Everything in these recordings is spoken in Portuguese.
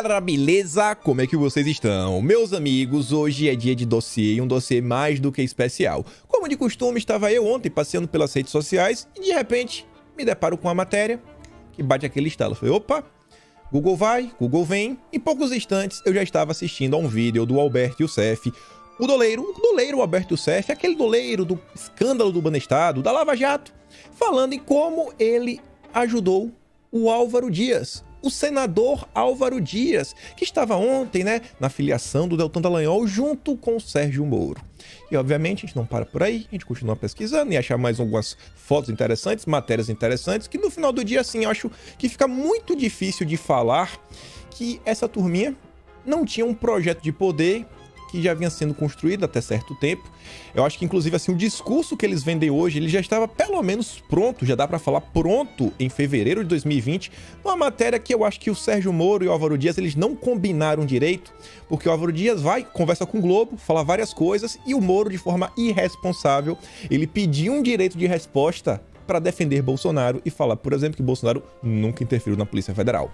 galera, beleza? Como é que vocês estão? Meus amigos, hoje é dia de dossiê, um dossiê mais do que especial. Como de costume, estava eu ontem passeando pelas redes sociais e de repente me deparo com uma matéria que bate aquele estalo. Eu falei, opa, Google vai, Google vem. Em poucos instantes eu já estava assistindo a um vídeo do Alberto Youssef, o doleiro Alberto Youssef, aquele doleiro do escândalo do Banestado, da Lava Jato, falando em como ele ajudou o Álvaro Dias, o senador Álvaro Dias, que estava ontem, né, na filiação do Deltan Dallagnol junto com o Sérgio Moro. E, obviamente, a gente não para por aí, a gente continua pesquisando e achar mais algumas fotos interessantes, matérias interessantes, que no final do dia, assim, eu acho que fica muito difícil de falar que essa turminha não tinha um projeto de poder que já vinha sendo construído até certo tempo. Eu acho que, inclusive, assim, o discurso que eles vendem hoje, ele já estava pelo menos pronto, já dá para falar pronto em fevereiro de 2020, uma matéria que eu acho que o Sérgio Moro e o Álvaro Dias, eles não combinaram direito, porque o Álvaro Dias vai, conversa com o Globo, fala várias coisas, e o Moro, de forma irresponsável, ele pediu um direito de resposta para defender Bolsonaro e falar, por exemplo, que Bolsonaro nunca interferiu na Polícia Federal.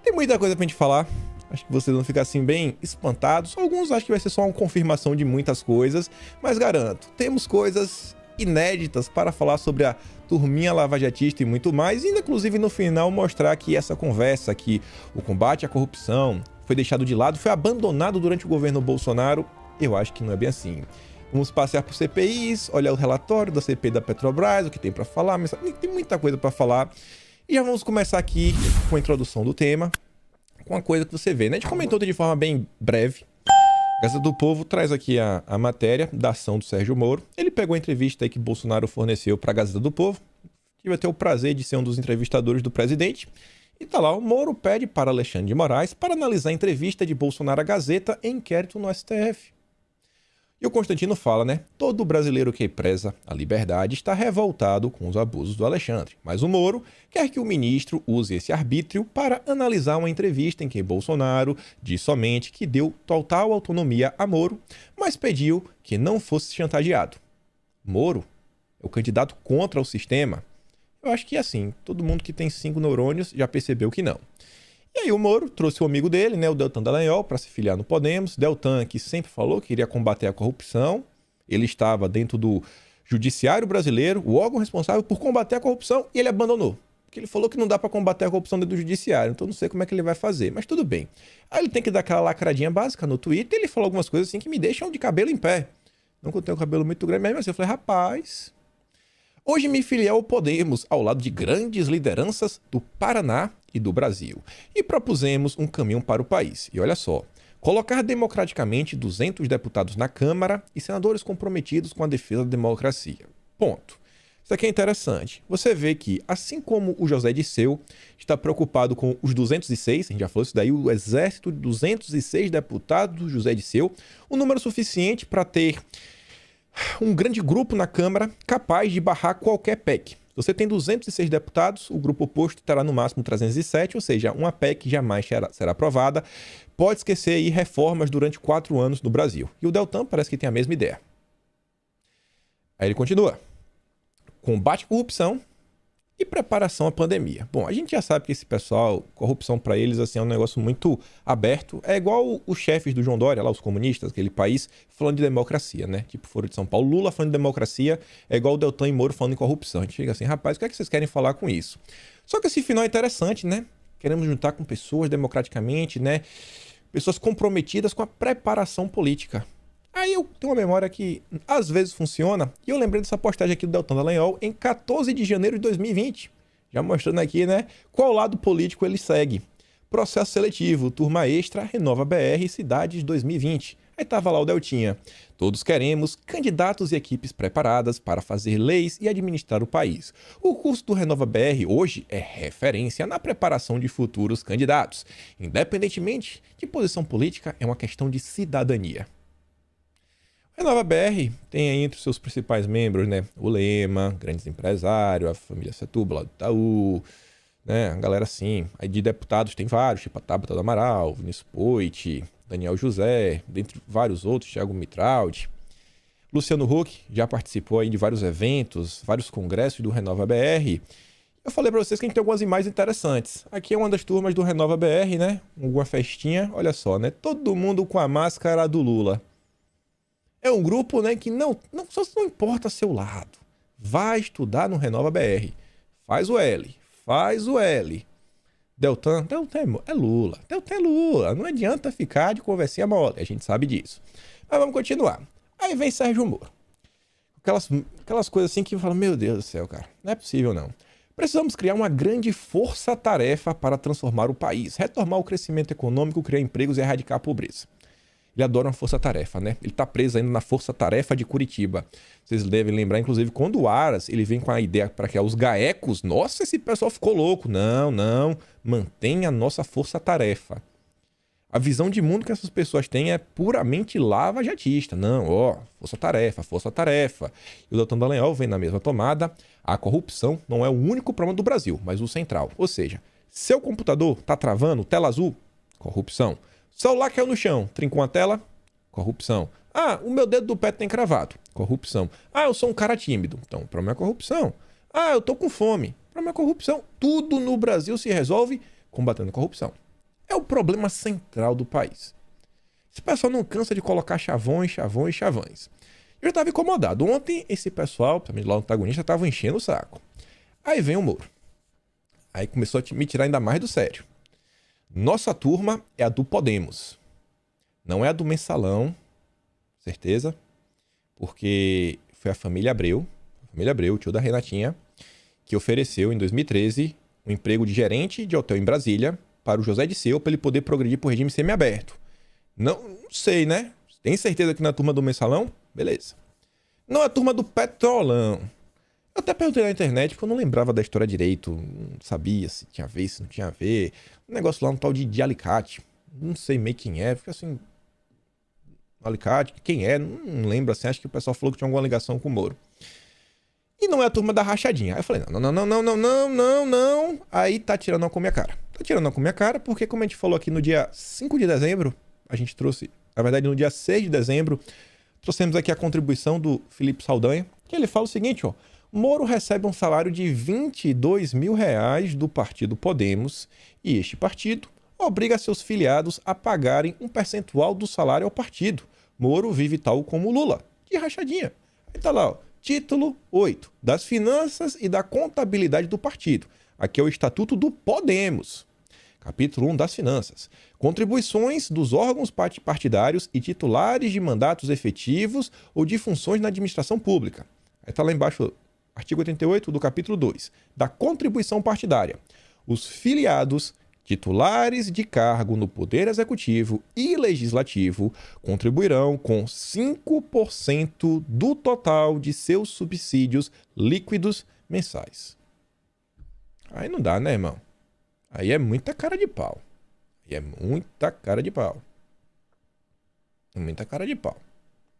Tem muita coisa pra gente falar. Acho que vocês vão ficar assim bem espantados. Alguns acham que vai ser só uma confirmação de muitas coisas, mas garanto, temos coisas inéditas para falar sobre a turminha lavajatista e muito mais, e ainda inclusive no final mostrar que essa conversa, que o combate à corrupção foi deixado de lado, foi abandonado durante o governo Bolsonaro, eu acho que não é bem assim. Vamos passear por CPIs, olhar o relatório da CPI da Petrobras, o que tem para falar, mas tem muita coisa para falar. E já vamos começar aqui com a introdução do tema, com uma coisa que você vê, né? A gente comentou de forma bem breve. A Gazeta do Povo traz aqui a matéria da ação do Sérgio Moro. Ele pegou a entrevista aí que Bolsonaro forneceu para a Gazeta do Povo. Tive até o prazer de ser um dos entrevistadores do presidente. E tá lá, o Moro pede para Alexandre de Moraes para analisar a entrevista de Bolsonaro à Gazeta em inquérito no STF. E o Constantino fala, né? Todo brasileiro que preza a liberdade está revoltado com os abusos do Alexandre. Mas o Moro quer que o ministro use esse arbítrio para analisar uma entrevista em que Bolsonaro diz somente que deu total autonomia a Moro, mas pediu que não fosse chantageado. Moro é o candidato contra o sistema? Eu acho que assim, todo mundo que tem 5 neurônios já percebeu que não. E aí o Moro trouxe o amigo dele, né, o Deltan Dallagnol, para se filiar no Podemos. Deltan, que sempre falou que iria combater a corrupção. Ele estava dentro do Judiciário Brasileiro, o órgão responsável por combater a corrupção, e ele abandonou. Porque ele falou que não dá para combater a corrupção dentro do Judiciário, então não sei como é que ele vai fazer, mas tudo bem. Aí ele tem que dar aquela lacradinha básica no Twitter, e ele falou algumas coisas assim que me deixam de cabelo em pé. Não que eu tenho um cabelo muito grande, mas assim, eu falei, rapaz, hoje me filiei ao Podemos, ao lado de grandes lideranças do Paraná e do Brasil, e propusemos um caminho para o país. E olha só, colocar democraticamente 200 deputados na Câmara e senadores comprometidos com a defesa da democracia. Ponto. Isso aqui é interessante. Você vê que, assim como o José Dirceu está preocupado com os 206, a gente já falou isso daí, o exército de 206 deputados do José Dirceu, um número suficiente para ter um grande grupo na Câmara capaz de barrar qualquer PEC. Se você tem 206 deputados, o grupo oposto terá no máximo 307, ou seja, uma PEC jamais será aprovada. Pode esquecer aí reformas durante 4 anos no Brasil. E o Deltan parece que tem a mesma ideia. Aí ele continua. Combate à corrupção e preparação à pandemia. Bom, a gente já sabe que esse pessoal, corrupção para eles assim, é um negócio muito aberto. É igual os chefes do João Dória, lá os comunistas, aquele país, falando de democracia, né? Tipo, Foro de São Paulo, Lula falando de democracia, é igual o Deltan e Moro falando em corrupção. A gente fica assim, rapaz, o que é que vocês querem falar com isso? Só que esse final é interessante, né? Queremos juntar com pessoas democraticamente, né? Pessoas comprometidas com a preparação política. Aí eu tenho uma memória que às vezes funciona, e eu lembrei dessa postagem aqui do Deltan Dallagnol em 14 de janeiro de 2020. Já mostrando aqui, né, qual lado político ele segue. Processo seletivo, turma extra, Renova BR, Cidades 2020. Aí tava lá o Deltinha. Todos queremos candidatos e equipes preparadas para fazer leis e administrar o país. O curso do Renova BR hoje é referência na preparação de futuros candidatos. Independentemente de posição política, é uma questão de cidadania. Renova BR tem aí entre os seus principais membros, né, o Lema, grandes empresários, a família Setúbal, do Itaú, né, a galera assim. Aí de deputados tem vários, tipo a Tabata do Amaral, Vinícius Poit, Daniel José, dentre vários outros, Thiago Mitraud. Luciano Huck já participou aí de vários eventos, vários congressos do Renova BR. Eu falei pra vocês que a gente tem algumas imagens interessantes. Aqui é uma das turmas do Renova BR, né? Uma festinha, olha só, né? Todo mundo com a máscara do Lula. É um grupo, né, que só não importa seu lado. Vai estudar no Renova BR. Faz o L. Faz o L. Deltan é Lula. Deltan é Lula. Não adianta ficar de conversinha mole. A gente sabe disso. Mas vamos continuar. Aí vem Sérgio Moro. Aquelas coisas assim que eu falo, meu Deus do céu, cara. Não é possível, não. Precisamos criar uma grande força-tarefa para transformar o país, retomar o crescimento econômico, criar empregos e erradicar a pobreza. Ele adora uma força-tarefa, né? Ele tá preso ainda na força-tarefa de Curitiba. Vocês devem lembrar, inclusive, quando o Aras ele vem com a ideia para criar os GAECos. Nossa, esse pessoal ficou louco. Não. Mantenha a nossa força-tarefa. A visão de mundo que essas pessoas têm é puramente lava-jatista. Não, força-tarefa. E o Deltan Dallagnol vem na mesma tomada. A corrupção não é o único problema do Brasil, mas o central. Ou seja, seu computador tá travando, tela azul, corrupção. Celular caiu no chão, trincou a tela, corrupção. Ah, o meu dedo do pé tem cravado, corrupção. Ah, eu sou um cara tímido, então o problema é corrupção. Ah, eu tô com fome, o problema é corrupção. Tudo no Brasil se resolve combatendo a corrupção. É o problema central do país. Esse pessoal não cansa de colocar chavões. Eu já estava incomodado. Ontem, esse pessoal, também lá o antagonista, estava enchendo o saco. Aí vem o Moro. Aí começou a me tirar ainda mais do sério. Nossa turma é a do Podemos. Não é a do Mensalão, certeza. Porque foi a família Abreu, o tio da Renatinha, que ofereceu em 2013 um emprego de gerente de hotel em Brasília para o José Disseu, para ele poder progredir para o regime semiaberto. Não sei, né? Tem certeza que na turma do Mensalão? Beleza. Não é a turma do Petrolão. Eu até perguntei na internet, porque eu não lembrava da história direito. Não sabia se tinha a ver, se não tinha a ver. Um negócio lá, um tal de alicate. Não sei meio quem é. Fica assim... Alicate, quem é? Não lembro assim. Acho que o pessoal falou que tinha alguma ligação com o Moro. E não é a turma da rachadinha. Aí eu falei, não. Aí tá tirando uma com a minha cara. Tá tirando uma com a minha cara porque, como a gente falou aqui no dia 5 de dezembro, a gente trouxe... Na verdade, no dia 6 de dezembro, trouxemos aqui a contribuição do Felipe Saldanha, que ele fala o seguinte, ó. Moro recebe um salário de R$22 mil do partido Podemos e este partido obriga seus filiados a pagarem um percentual do salário ao partido. Moro vive tal como Lula. Que rachadinha. Aí tá lá, ó. Título 8, das finanças e da contabilidade do partido. Aqui é o Estatuto do Podemos. Capítulo 1 das finanças. Contribuições dos órgãos partidários e titulares de mandatos efetivos ou de funções na administração pública. Aí tá lá embaixo, artigo 88 do capítulo 2, da contribuição partidária. Os filiados titulares de cargo no Poder Executivo e Legislativo contribuirão com 5% do total de seus subsídios líquidos mensais. Aí não dá, né, irmão? Aí é muita cara de pau.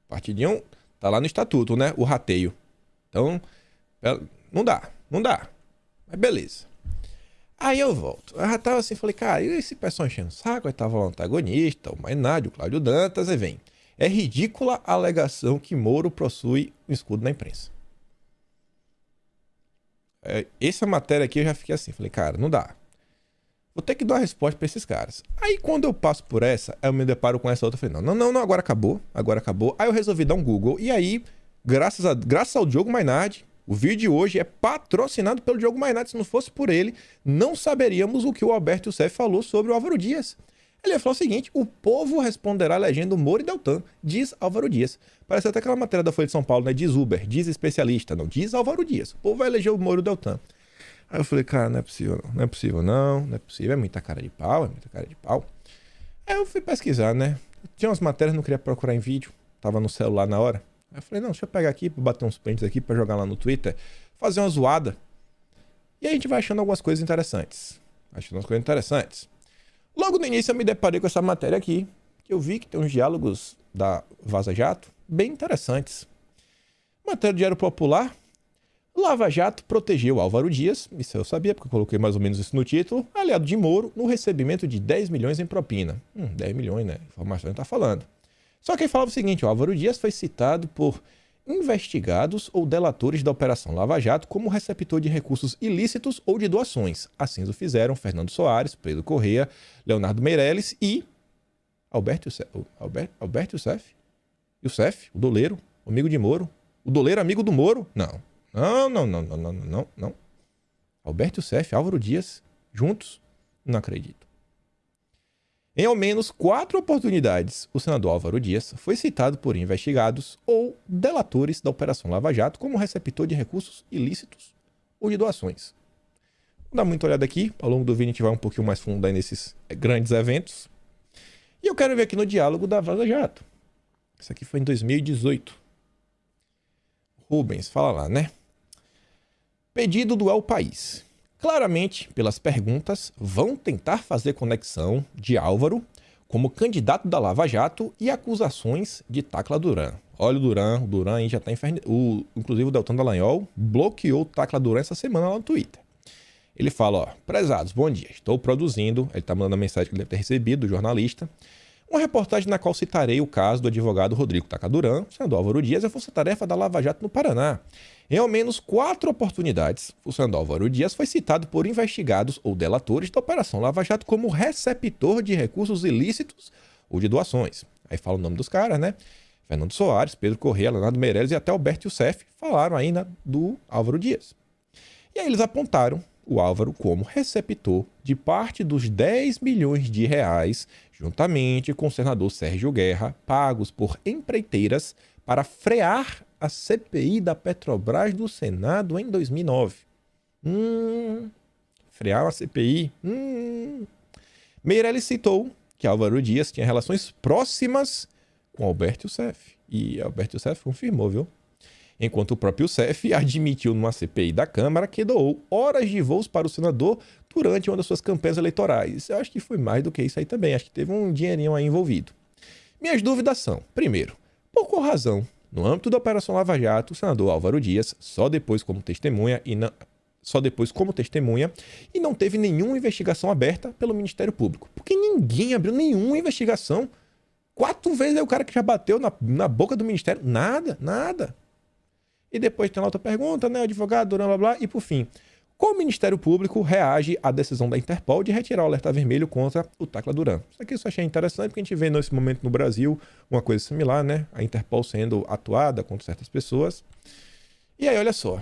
Partidinho tá lá no estatuto, né? O rateio. Então, não dá. Mas beleza. Aí eu volto. Eu já tava assim, falei, cara, e esse pessoal enchendo o saco? Aí tava o antagonista, o Mainardi, o Cláudio Dantas, aí vem. É ridícula a alegação que Moro possui um escudo na imprensa. Essa matéria aqui eu já fiquei assim, falei, cara, não dá. Vou ter que dar uma resposta pra esses caras. Aí quando eu passo por essa, eu me deparo com essa outra, falei, não, agora acabou. Aí eu resolvi dar um Google, e aí, graças ao Diogo Mainardi, o vídeo de hoje é patrocinado pelo Diogo Mainardi. Se não fosse por ele, não saberíamos o que o Alberto Youssef falou sobre o Álvaro Dias. Ele falou o seguinte, o povo responderá elegendo Moro e Deltan, diz Álvaro Dias. Parece até aquela matéria da Folha de São Paulo, né? Diz Uber, diz especialista, não, diz Álvaro Dias. O povo vai eleger o Moro e o Deltan. Aí eu falei, cara, não é possível, é muita cara de pau. Aí eu fui pesquisar, né? Tinha umas matérias, não queria procurar em vídeo, tava no celular na hora. Aí eu falei, não, deixa eu pegar aqui, bater uns prints aqui pra jogar lá no Twitter, fazer uma zoada. E aí a gente vai achando algumas coisas interessantes. Logo no início eu me deparei com essa matéria aqui, que eu vi que tem uns diálogos da Vaza Jato bem interessantes. Matéria do Diário Popular. Lava Jato protegeu Álvaro Dias, isso eu sabia, porque eu coloquei mais ou menos isso no título, aliado de Moro, no recebimento de 10 milhões em propina. 10 milhões, né? Informação tá falando. Só que ele falava o seguinte, o Álvaro Dias foi citado por investigados ou delatores da Operação Lava Jato como receptor de recursos ilícitos ou de doações. Assim o fizeram Fernando Soares, Pedro Corrêa, Leonardo Meirelles e Alberto Youssef? Youssef, o doleiro, amigo de Moro. O doleiro amigo do Moro? Não. Não. Alberto Youssef, Álvaro Dias, juntos? Não acredito. Em ao menos 4 oportunidades, o senador Álvaro Dias foi citado por investigados ou delatores da Operação Lava Jato como receptor de recursos ilícitos ou de doações. Vou dar muita olhada aqui, ao longo do vídeo a gente vai um pouquinho mais fundo aí nesses grandes eventos. E eu quero ver aqui no diálogo da Vaza Jato. Isso aqui foi em 2018. Rubens, fala lá, né? Pedido do El País. Claramente, pelas perguntas, vão tentar fazer conexão de Álvaro como candidato da Lava Jato e acusações de Tacla Duran. Olha o Duran aí já está infernizado. Inclusive o Deltan Dallagnol bloqueou o Tacla Duran essa semana lá no Twitter. Ele fala, ó, prezados, bom dia, estou produzindo, ele está mandando a mensagem que ele deve ter recebido do jornalista, uma reportagem na qual citarei o caso do advogado Rodrigo Tacla Duran, senador Álvaro Dias, e a força-tarefa da Lava Jato no Paraná. Em ao menos 4 oportunidades, o senador Álvaro Dias foi citado por investigados ou delatores da Operação Lava Jato como receptor de recursos ilícitos ou de doações. Aí fala o nome dos caras, né? Fernando Soares, Pedro Corrêa, Leonardo Meirelles e até Alberto Youssef falaram ainda do Álvaro Dias. E aí eles apontaram o Álvaro como receptor de parte dos 10 milhões de reais, juntamente com o senador Sérgio Guerra, pagos por empreiteiras para frear a CPI da Petrobras do Senado em 2009. Frear a CPI. Meirelles citou que Álvaro Dias tinha relações próximas com Alberto Youssef. E Alberto Youssef confirmou, viu? Enquanto o próprio Youssef admitiu numa CPI da Câmara que doou horas de voos para o senador durante uma das suas campanhas eleitorais. Eu acho que foi mais do que isso aí também. Acho que teve um dinheirinho aí envolvido. Minhas dúvidas são, primeiro, por qual razão, no âmbito da Operação Lava Jato, o senador Álvaro Dias, só depois como testemunha e não teve nenhuma investigação aberta pelo Ministério Público? Porque ninguém abriu nenhuma investigação. 4 vezes é o cara que já bateu na boca do Ministério. Nada. E depois tem lá outra pergunta, né? O advogado, blá, blá, blá. E por fim, como o Ministério Público reage à decisão da Interpol de retirar o alerta vermelho contra o Tacla Duran? Isso aqui eu só achei interessante porque a gente vê nesse momento no Brasil uma coisa similar, né? A Interpol sendo atuada contra certas pessoas. E aí, olha só.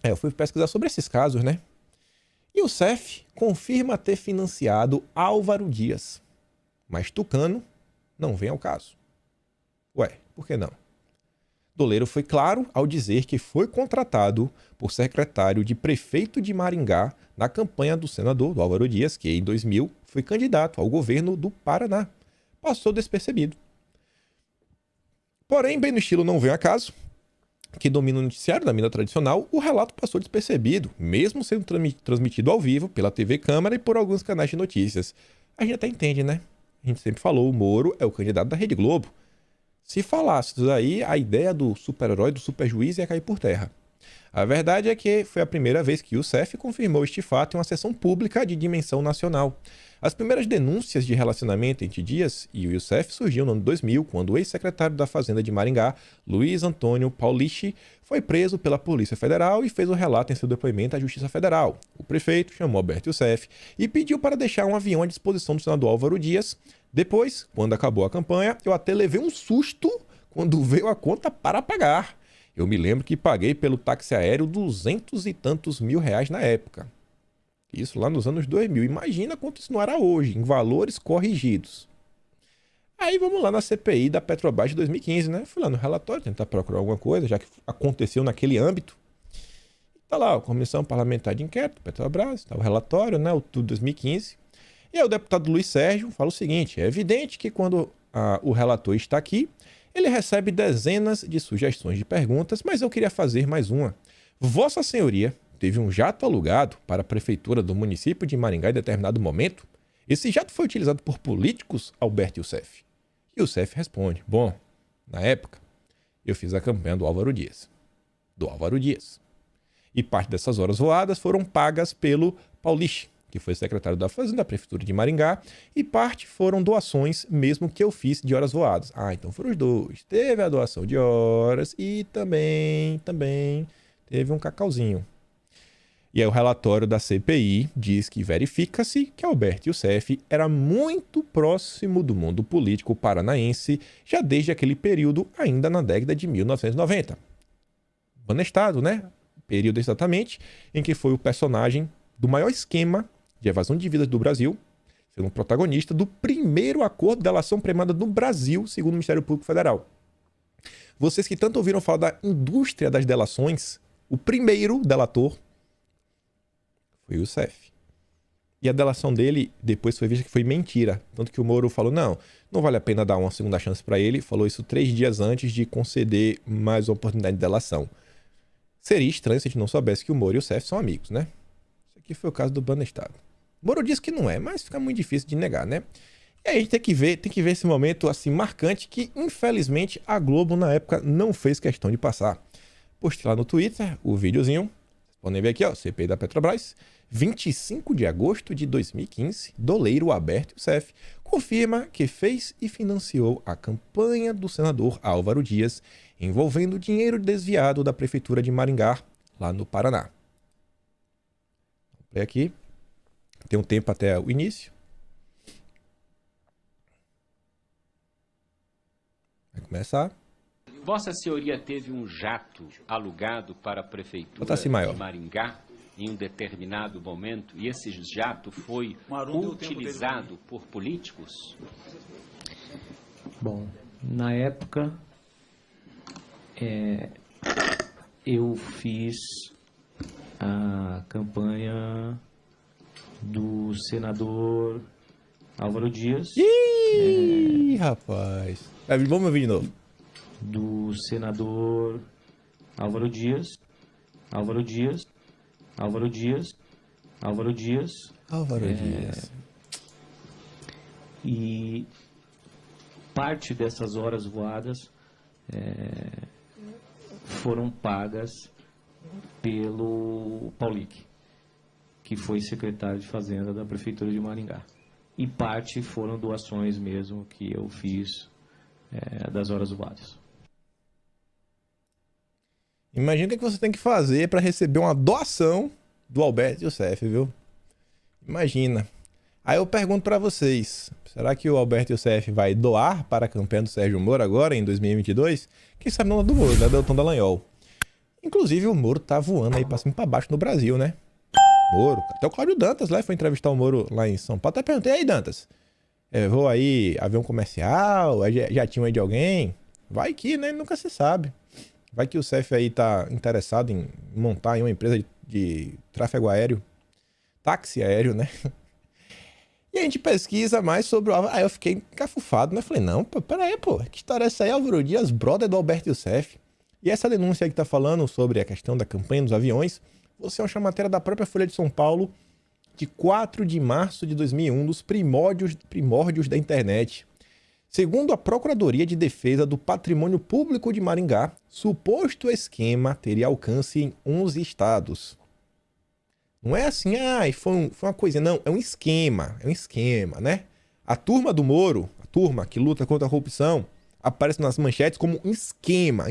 Eu fui pesquisar sobre esses casos, né? E o CEF confirma ter financiado Álvaro Dias. Mas Tucano não vem ao caso. Ué, por que não? Doleiro foi claro ao dizer que foi contratado por secretário de prefeito de Maringá na campanha do senador do Álvaro Dias, que em 2000 foi candidato ao governo do Paraná. Passou despercebido. Porém, bem no estilo não vem a caso, que domina o noticiário da mídia tradicional, o relato passou despercebido, mesmo sendo transmitido ao vivo pela TV Câmara e por alguns canais de notícias. A gente até entende, né? A gente sempre falou, o Moro é o candidato da Rede Globo. Se falasse isso aí, a ideia do super-herói, do super-juiz ia cair por terra. A verdade é que foi a primeira vez que o CEF confirmou este fato em uma sessão pública de dimensão nacional. As primeiras denúncias de relacionamento entre Dias e o Youssef surgiram no ano 2000, quando o ex-secretário da Fazenda de Maringá, Luiz Antônio Paulichi, foi preso pela Polícia Federal e fez o relato em seu depoimento à Justiça Federal. O prefeito chamou Alberto Youssef e pediu para deixar um avião à disposição do senador Álvaro Dias. Depois, quando acabou a campanha, eu até levei um susto quando veio a conta para pagar. Eu me lembro que paguei pelo táxi aéreo 200 e tantos mil reais na época. Isso lá nos anos 2000. Imagina quanto isso não era hoje, em valores corrigidos. Aí vamos lá na CPI da Petrobras de 2015, né? Fui lá no relatório tentar procurar alguma coisa, já que aconteceu naquele âmbito. Tá lá, a Comissão Parlamentar de Inquérito, Petrobras, tá o relatório, né? O tudo 2015. E aí o deputado Luiz Sérgio fala o seguinte, é evidente que quando o relator está aqui, ele recebe dezenas de sugestões de perguntas, mas eu queria fazer mais uma. Vossa Senhoria teve um jato alugado para a prefeitura do município de Maringá em determinado momento? Esse jato foi utilizado por políticos, Alberto Youssef? E o Youssef responde, bom, na época, eu fiz a campanha do Álvaro Dias. E parte dessas horas voadas foram pagas pelo Paulichi, que foi secretário da Fazenda da Prefeitura de Maringá, e parte foram doações mesmo que eu fiz de horas voadas. Ah, então foram os dois. Teve a doação de horas e também teve um cacauzinho. E aí o relatório da CPI diz que verifica-se que Alberto Youssef era muito próximo do mundo político paranaense já desde aquele período, ainda na década de 1990. Banestado, né? Período exatamente em que foi o personagem do maior esquema de evasão de vidas do Brasil, sendo um protagonista do primeiro acordo de delação premiada no Brasil, segundo o Ministério Público Federal. Vocês que tanto ouviram falar da indústria das delações, o primeiro delator foi o Youssef. E a delação dele depois foi vista que foi mentira. Tanto que o Moro falou, não vale a pena dar uma segunda chance para ele. Falou isso 3 dias antes de conceder mais uma oportunidade de delação. Seria estranho se a gente não soubesse que o Moro e o Youssef são amigos, né? Isso aqui foi o caso do Banestado. O Moro disse que não é, mas fica muito difícil de negar, né? E aí a gente tem que ver esse momento assim marcante que, infelizmente, a Globo na época não fez questão de passar. Postei lá no Twitter o videozinho. Vocês podem ver aqui, ó, CPI da Petrobras. 25 de agosto de 2015, doleiro Alberto Youssef confirma que fez e financiou a campanha do senador Álvaro Dias envolvendo dinheiro desviado da Prefeitura de Maringá, lá no Paraná. Vou ler aqui. Tem um tempo até o início. Vai começar. Vossa Senhoria teve um jato alugado para a Prefeitura assim maior. de Maringá em um determinado momento e esse jato foi utilizado por políticos? Bom, na época eu fiz a campanha do senador Álvaro Dias. Ih, rapaz. Vamos ouvir de novo. Do senador Álvaro Dias. E parte dessas horas voadas foram pagas pelo Paulic, que foi secretário de Fazenda da Prefeitura de Maringá. E parte foram doações mesmo que eu fiz das horas voadas. Imagina o que você tem que fazer para receber uma doação do Alberto Youssef, viu? Imagina. Aí eu pergunto para vocês, será que o Alberto Youssef vai doar para a campanha do Sérgio Moro agora, em 2022? Quem sabe não é do Moro, né? Deltan Dallagnol. Inclusive o Moro tá voando aí para cima e para baixo no Brasil, né? Moro. Até o Cláudio Dantas lá foi entrevistar o Moro lá em São Paulo. Até perguntei, aí Dantas, vou aí, avião comercial, jatinho aí de alguém? Vai que, né? Nunca se sabe. Vai que o CEF aí tá interessado em montar em uma empresa de tráfego aéreo, táxi aéreo, né? E a gente pesquisa mais sobre o Álvaro. Aí eu fiquei encafufado, né? Falei, não, peraí, que história é essa aí? Álvaro Dias, brother do Alberto Youssef. E essa denúncia aí que tá falando sobre a questão da campanha dos aviões, você acha uma matéria da própria Folha de São Paulo, de 4 de março de 2001, dos primórdios da internet. Segundo a Procuradoria de Defesa do Patrimônio Público de Maringá, suposto esquema teria alcance em 11 estados. Não é assim, foi uma coisa, não, é um esquema, né? A turma do Moro, a turma que luta contra a corrupção, aparece nas manchetes como um esquema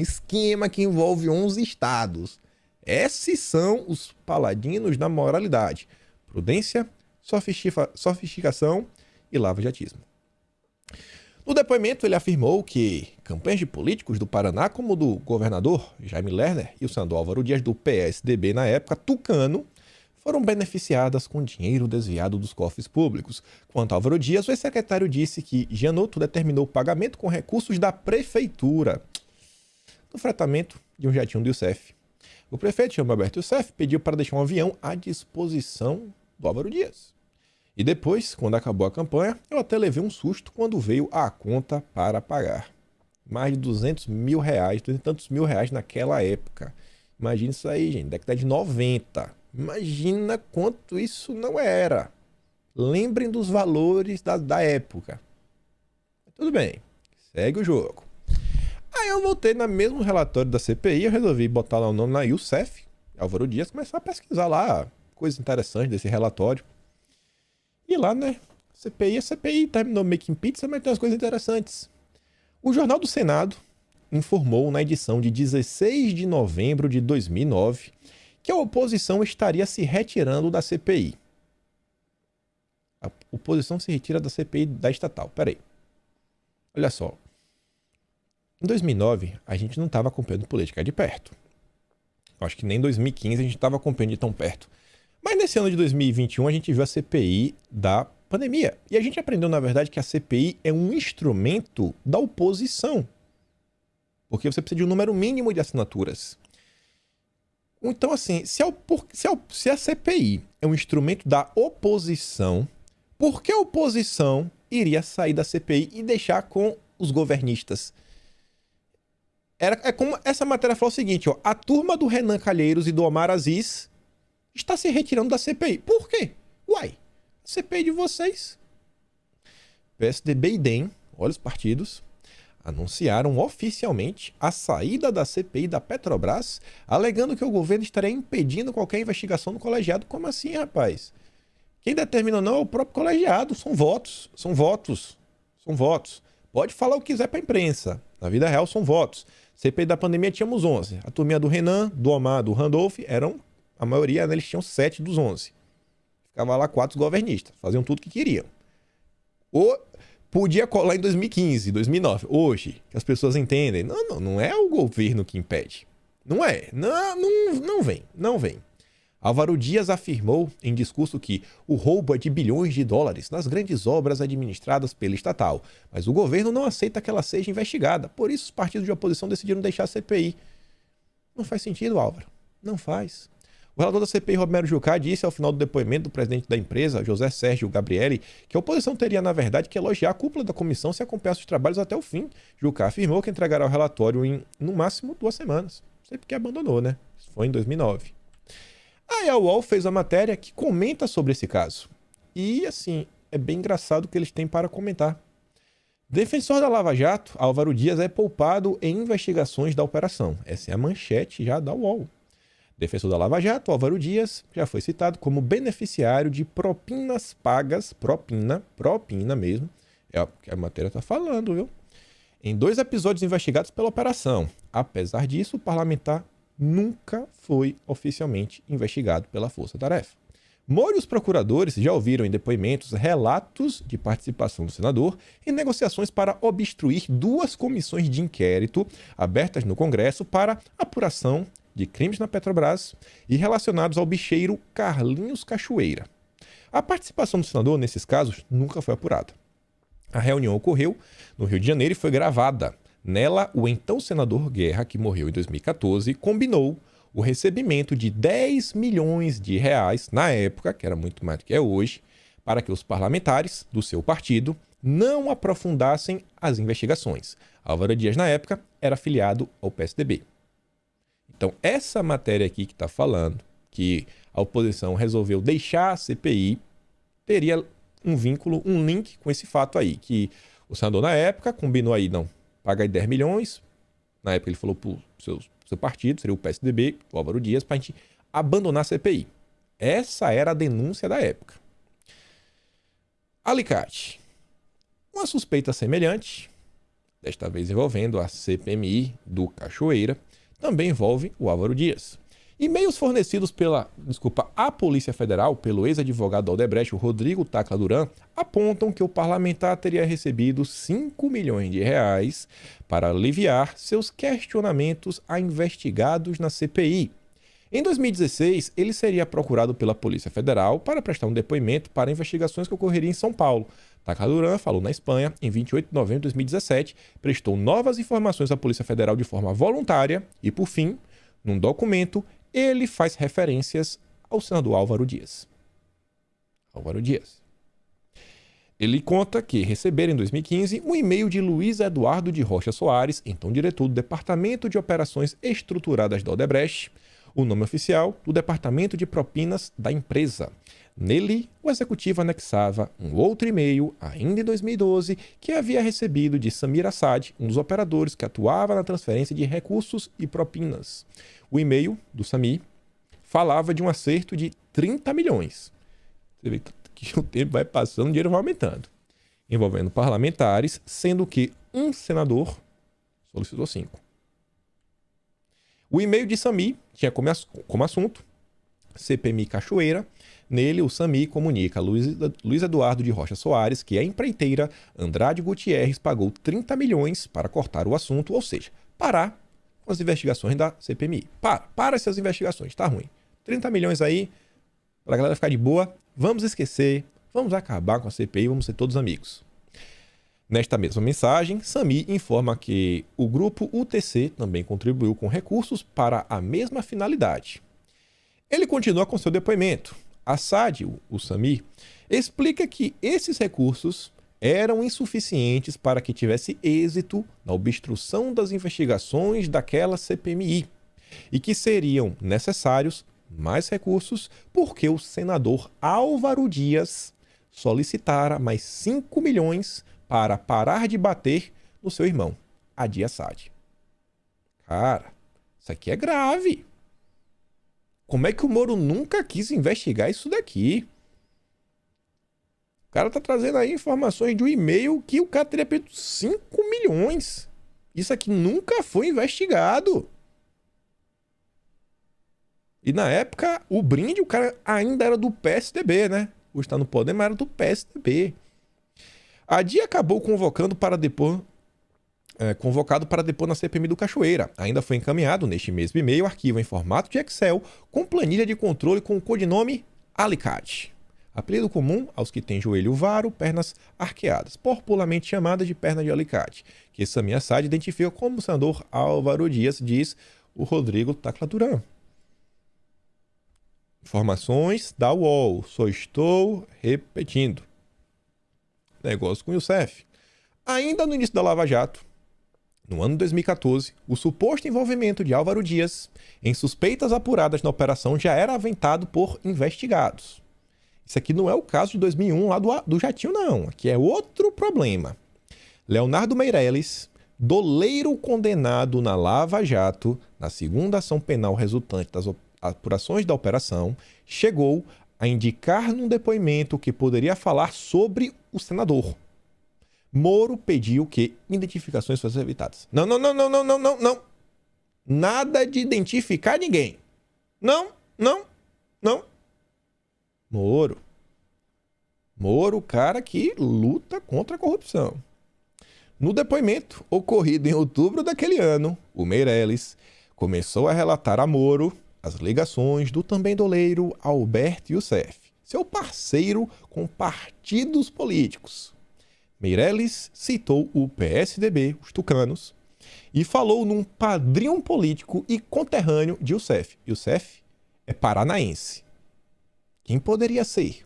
que envolve 11 estados. Esses são os paladinos da moralidade, prudência, sofisticação e lava-jatismo. No depoimento, ele afirmou que campanhas de políticos do Paraná, como o do governador Jaime Lerner e o senador Álvaro Dias do PSDB na época, tucano, foram beneficiadas com dinheiro desviado dos cofres públicos. Quanto a Álvaro Dias, o ex-secretário disse que Janotto determinou o pagamento com recursos da prefeitura do fretamento de um jatinho do Youssef. O prefeito, Alberto Youssef, pediu para deixar um avião à disposição do Álvaro Dias. E depois, quando acabou a campanha, eu até levei um susto quando veio a conta para pagar. Mais de 200 mil reais, 200 e tantos mil reais naquela época. Imagina isso aí, gente, década de 90. Imagina quanto isso não era. Lembrem dos valores da época. Tudo bem, segue o jogo. Aí eu voltei no mesmo relatório da CPI, eu resolvi botar lá o nome na Youssef, Álvaro Dias, começar a pesquisar lá coisas interessantes desse relatório. E lá, né? CPI é CPI, terminou making pizza, mas tem umas coisas interessantes. O Jornal do Senado informou na edição de 16 de novembro de 2009 que a oposição estaria se retirando da CPI. A oposição se retira da CPI da estatal. Peraí. Olha só. Em 2009, a gente não estava acompanhando política de perto. Acho que nem em 2015 a gente estava acompanhando de tão perto. Mas nesse ano de 2021 a gente viu a CPI da pandemia. E a gente aprendeu, na verdade, que a CPI é um instrumento da oposição. Porque você precisa de um número mínimo de assinaturas. Então, assim, se a CPI é um instrumento da oposição, por que a oposição iria sair da CPI e deixar com os governistas? É como essa matéria falou o seguinte, ó, a turma do Renan Calheiros e do Omar Aziz está se retirando da CPI. Por quê? Uai, a CPI de vocês. PSDB e DEM, olha os partidos, anunciaram oficialmente a saída da CPI da Petrobras, alegando que o governo estaria impedindo qualquer investigação no colegiado. Como assim, rapaz? Quem determina não é o próprio colegiado, são votos. Pode falar o que quiser para a imprensa, na vida real são votos. CPI da pandemia tínhamos 11. A turminha do Renan, do Omar, do Randolph, a maioria, né, eles tinham 7 dos 11. Ficava lá 4 governistas, faziam tudo que queriam. Ou podia colar em 2015, 2009. Hoje, que as pessoas entendem, não é o governo que impede. Não é. Não vem. Álvaro Dias afirmou em discurso que o roubo é de bilhões de dólares nas grandes obras administradas pela estatal, mas o governo não aceita que ela seja investigada. Por isso, os partidos de oposição decidiram deixar a CPI. Não faz sentido, Álvaro. Não faz. O relator da CPI, Romero Jucá, disse ao final do depoimento do presidente da empresa, José Sérgio Gabrielli, que a oposição teria, na verdade, que elogiar a cúpula da comissão se acompanhasse os trabalhos até o fim. Jucá afirmou que entregará o relatório em, no máximo, 2 semanas. Não sei porque abandonou, né? Isso foi em 2009. Aí a UOL fez a matéria que comenta sobre esse caso. E, assim, é bem engraçado o que eles têm para comentar. Defensor da Lava Jato, Álvaro Dias é poupado em investigações da operação. Essa é a manchete já da UOL. Defensor da Lava Jato, Álvaro Dias, já foi citado como beneficiário de propinas pagas, propina mesmo, é o que a matéria está falando, viu? Em 2 episódios investigados pela operação. Apesar disso, o parlamentar nunca foi oficialmente investigado pela Força Tarefa. Moro e os procuradores já ouviram em depoimentos relatos de participação do senador em negociações para obstruir 2 comissões de inquérito abertas no Congresso para apuração de crimes na Petrobras e relacionados ao bicheiro Carlinhos Cachoeira. A participação do senador nesses casos nunca foi apurada. A reunião ocorreu no Rio de Janeiro e foi gravada. Nela, o então senador Guerra, que morreu em 2014, combinou o recebimento de 10 milhões de reais, na época, que era muito mais do que é hoje, para que os parlamentares do seu partido não aprofundassem as investigações. Álvaro Dias, na época, era afiliado ao PSDB. Então, essa matéria aqui que está falando que a oposição resolveu deixar a CPI, teria um vínculo, um link com esse fato aí, que o senador, na época, combinou aí, não, paga aí 10 milhões, na época ele falou para o seu partido, seria o PSDB, o Álvaro Dias, para a gente abandonar a CPI. Essa era a denúncia da época. Alicate. Uma suspeita semelhante, desta vez envolvendo a CPMI do Cachoeira, também envolve o Álvaro Dias. E-mails fornecidos à Polícia Federal pelo ex-advogado da Odebrecht, o Rodrigo Tacla Duran, apontam que o parlamentar teria recebido 5 milhões de reais para aliviar seus questionamentos a investigados na CPI. Em 2016, ele seria procurado pela Polícia Federal para prestar um depoimento para investigações que ocorreriam em São Paulo. Tacla Duran falou na Espanha em 28 de novembro de 2017, prestou novas informações à Polícia Federal de forma voluntária e, por fim, num documento, ele faz referências ao senador Álvaro Dias. Ele conta que receberam em 2015 um e-mail de Luiz Eduardo de Rocha Soares, então diretor do Departamento de Operações Estruturadas da Odebrecht, o nome oficial do Departamento de Propinas da empresa. Nele, o executivo anexava um outro e-mail, ainda em 2012, que havia recebido de Samir Assad, um dos operadores que atuava na transferência de recursos e propinas. O e-mail do Samir falava de um acerto de 30 milhões. Você vê, que o tempo vai passando, o dinheiro vai aumentando. Envolvendo parlamentares, sendo que um senador solicitou 5. O e-mail de Sami tinha como assunto CPMI Cachoeira. Nele, o Sami comunica a Luiz Eduardo de Rocha Soares que a empreiteira Andrade Gutierrez pagou 30 milhões para cortar o assunto, ou seja, parar com as investigações da CPMI. Para essas investigações, tá ruim. 30 milhões aí, pra galera ficar de boa, vamos esquecer, vamos acabar com a CPI, vamos ser todos amigos. Nesta mesma mensagem, Sami informa que o grupo UTC também contribuiu com recursos para a mesma finalidade. Ele continua com seu depoimento. Assad, o Sami, explica que esses recursos eram insuficientes para que tivesse êxito na obstrução das investigações daquela CPMI e que seriam necessários mais recursos porque o senador Álvaro Dias solicitara mais 5 milhões para parar de bater no seu irmão, Adi Assad. Cara, isso aqui é grave. Como é que o Moro nunca quis investigar isso daqui? O cara tá trazendo aí informações de um e-mail que o cara teria pedido 5 milhões. Isso aqui nunca foi investigado. E na época, o brinde, o cara ainda era do PSDB, né? Hoje está no poder, mas era do PSDB. A DIA acabou convocado para depor na CPMI do Cachoeira. Ainda foi encaminhado, neste mesmo e-mail, arquivo em formato de Excel com planilha de controle com o codinome Alicate. Apelido comum aos que têm joelho varo, pernas arqueadas, popularmente chamada de perna de alicate, que Sami Assad identifica como o senador Álvaro Dias, diz o Rodrigo Tacla Duran. Informações da UOL, só estou repetindo. Negócio com o Youssef. Ainda no início da Lava Jato, no ano de 2014, o suposto envolvimento de Álvaro Dias em suspeitas apuradas na operação já era aventado por investigados. Isso aqui não é o caso de 2001 lá do Jatinho, não. Aqui é outro problema. Leonardo Meirelles, doleiro condenado na Lava Jato, na segunda ação penal resultante das apurações da operação, chegou a indicar num depoimento que poderia falar sobre o senador. Moro pediu que identificações fossem evitadas. Não. Nada de identificar ninguém. Não. Moro, o cara que luta contra a corrupção. No depoimento ocorrido em outubro daquele ano, o Meirelles começou a relatar a Moro as ligações do também doleiro Alberto Youssef, seu parceiro com partidos políticos. Meirelles citou o PSDB, os tucanos, e falou num padrinho político e conterrâneo de Youssef. Youssef é paranaense. Quem poderia ser?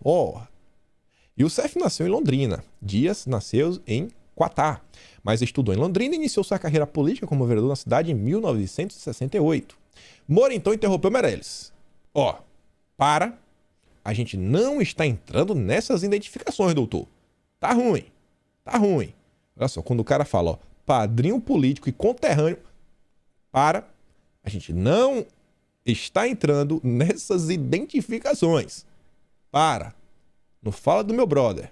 Youssef nasceu em Londrina. Dias nasceu em Quatá, mas estudou em Londrina e iniciou sua carreira política como vereador na cidade em 1968. Moro então interrompeu Meirelles. A gente não está entrando nessas identificações, doutor. Tá ruim. Olha só, quando o cara fala, padrinho político e conterrâneo, a gente não está entrando nessas identificações. Não fala do meu brother.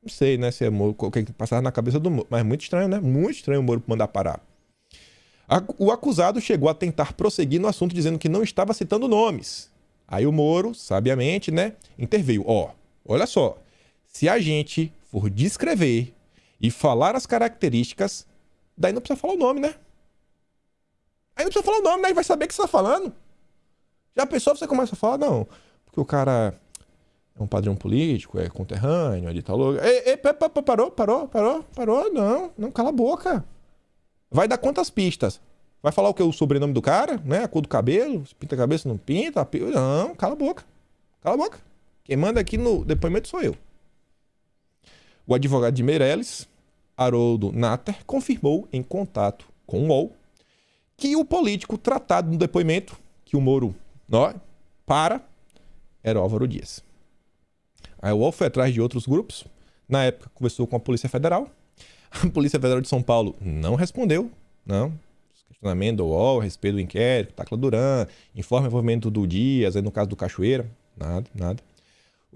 Não sei, né, se é Moro, o que passava na cabeça do Moro, mas muito estranho, né? Muito estranho o Moro mandar parar. O acusado chegou a tentar prosseguir no assunto dizendo que não estava citando nomes. Aí o Moro, sabiamente, né, interveio. Olha só, se a gente for descrever e falar as características, daí não precisa falar o nome, né? Aí não precisa falar o nome, né? Vai saber o que você está falando. Já a pessoa, você começa a falar, não, porque o cara é um padrão político, é conterrâneo, é de tal lugar. Parou, não, cala a boca. Vai dar quantas pistas? Vai falar o que? O sobrenome do cara, né? A cor do cabelo, se pinta a cabeça, não pinta. Não, cala a boca. Quem manda aqui no depoimento sou eu. O advogado de Meirelles, Haroldo Natter, confirmou em contato com o UOL que o político tratado no depoimento, que o Moro era o Álvaro Dias. Aí o UOL foi atrás de outros grupos. Na época, conversou com a Polícia Federal. A Polícia Federal de São Paulo não respondeu. Questionamento do UOL a respeito do inquérito, Tacla Duran, informe o envolvimento do Dias, aí no caso do Cachoeira. Nada.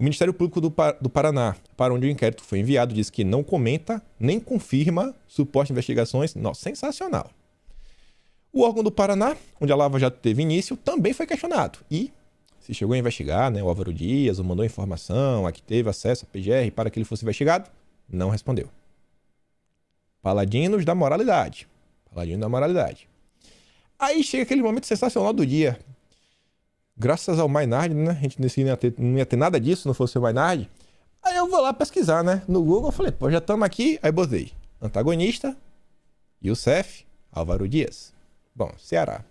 O Ministério Público do Paraná, para onde o inquérito foi enviado, diz que não comenta nem confirma supostas investigações. Nossa, sensacional. O órgão do Paraná, onde a Lava Jato teve início, também foi questionado. E se chegou a investigar, né, o Álvaro Dias, ou mandou informação, a que teve acesso à PGR para que ele fosse investigado, não respondeu. Paladinos da moralidade. Paladinos da moralidade. Aí chega aquele momento sensacional do dia. Graças ao Maynard, né? A gente não ia ter nada disso se não fosse o Maynard. Aí eu vou lá pesquisar, né? No Google, eu falei, pô, já estamos aqui. Aí botei antagonista, Youssef, Álvaro Dias. Bom, Ceará.